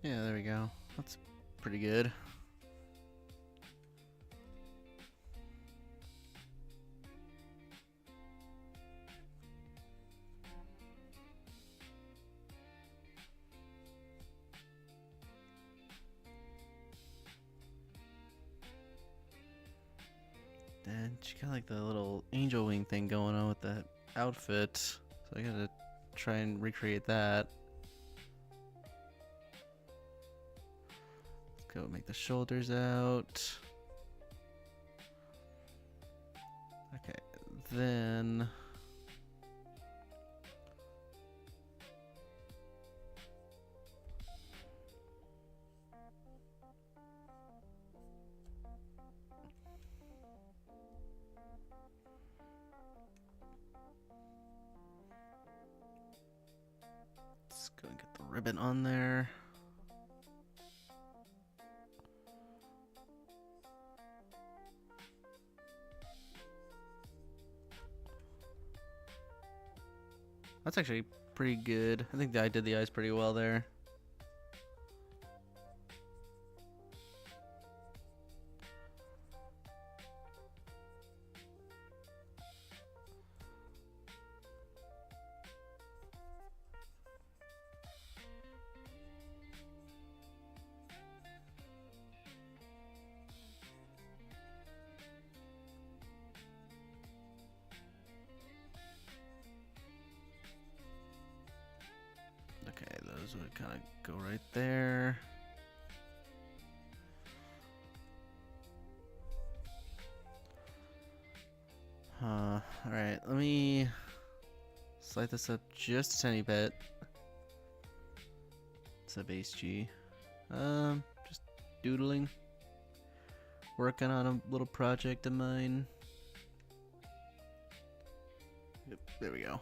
Speaker 1: Yeah, there we go. That's pretty good. And she got like the little angel wing thing going on with that outfit. So I gotta try and recreate that. Let's go make the shoulders out. Okay, then... let's go and get the ribbon on there. That's actually pretty good. I think I did the eyes pretty well there. Okay, those would kind of go right there. Alright, let me slide this up just a tiny bit. It's a base G. Just doodling. Working on a little project of mine. Yep, there we go.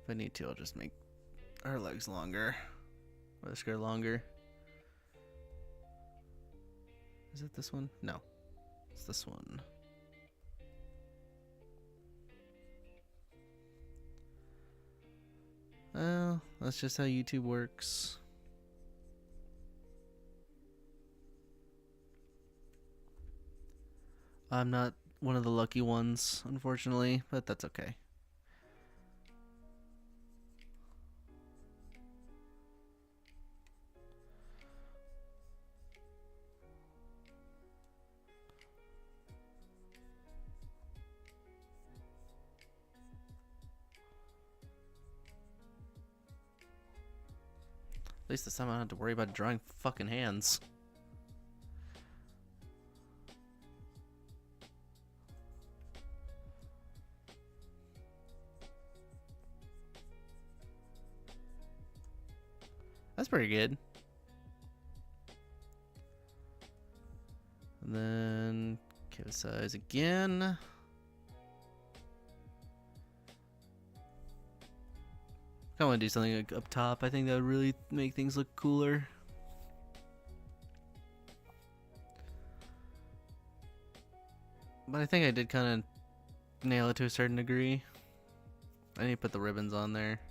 Speaker 1: If I need to, I'll just make her legs longer. Or the skirt longer. Is it this one? No. It's this one. Well, that's just how YouTube works. I'm not one of the lucky ones, unfortunately, but that's okay. At least this time I don't have to worry about drawing fucking hands. That's pretty good. And then give it size again. I want to do something like up top. I think that would really make things look cooler. But I think I did kind of nail it to a certain degree. I need to put the ribbons on there.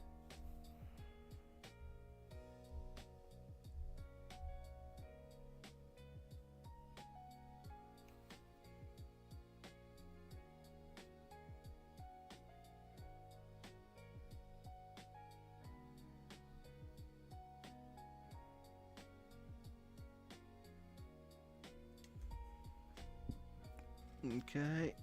Speaker 1: Okay.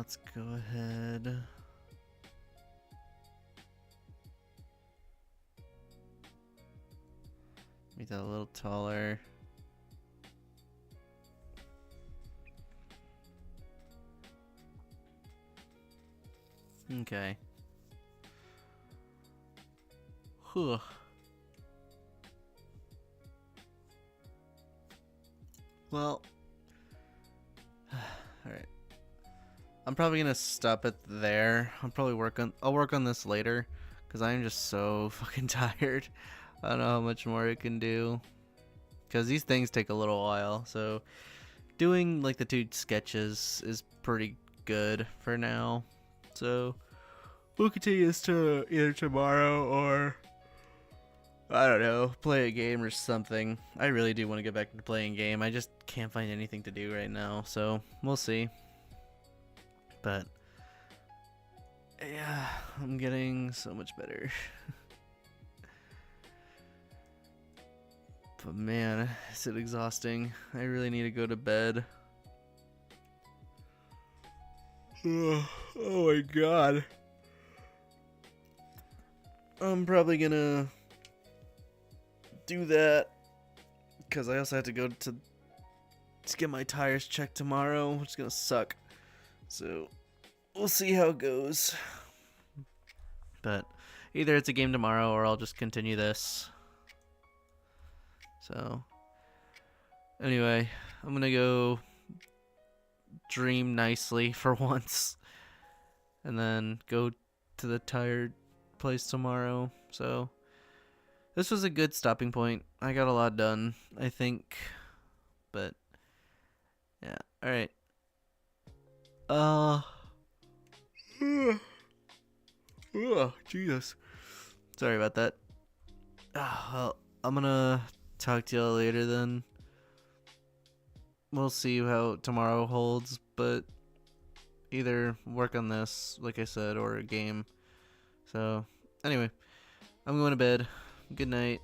Speaker 1: let's go ahead. Make that a little taller. Okay. Whew. Well, alright. I'm probably gonna stop it there. I'll work on this later, because I'm just so fucking tired. I don't know how much more it can do, because these things take a little while. So doing like the 2 sketches is pretty good for now. So we'll continue this to either tomorrow or, I don't know, play a game or something. I really do want to get back into playing a game. I just can't find anything to do right now, so we'll see. But yeah, I'm getting so much better. But man, is it exhausting. I really need to go to bed. Oh my god. I'm probably gonna do that, because I also have to go to get my tires checked tomorrow, which is gonna suck. So we'll see how it goes. But either it's a game tomorrow or I'll just continue this. So anyway, I'm gonna go dream nicely for once, and then go to the tire place tomorrow. So this was a good stopping point. I got a lot done, I think. But yeah, alright. Jesus. Sorry about that. Well, I'm gonna talk to y'all later then. We'll see how tomorrow holds, but either work on this, like I said, or a game. So, anyway, I'm going to bed. Good night.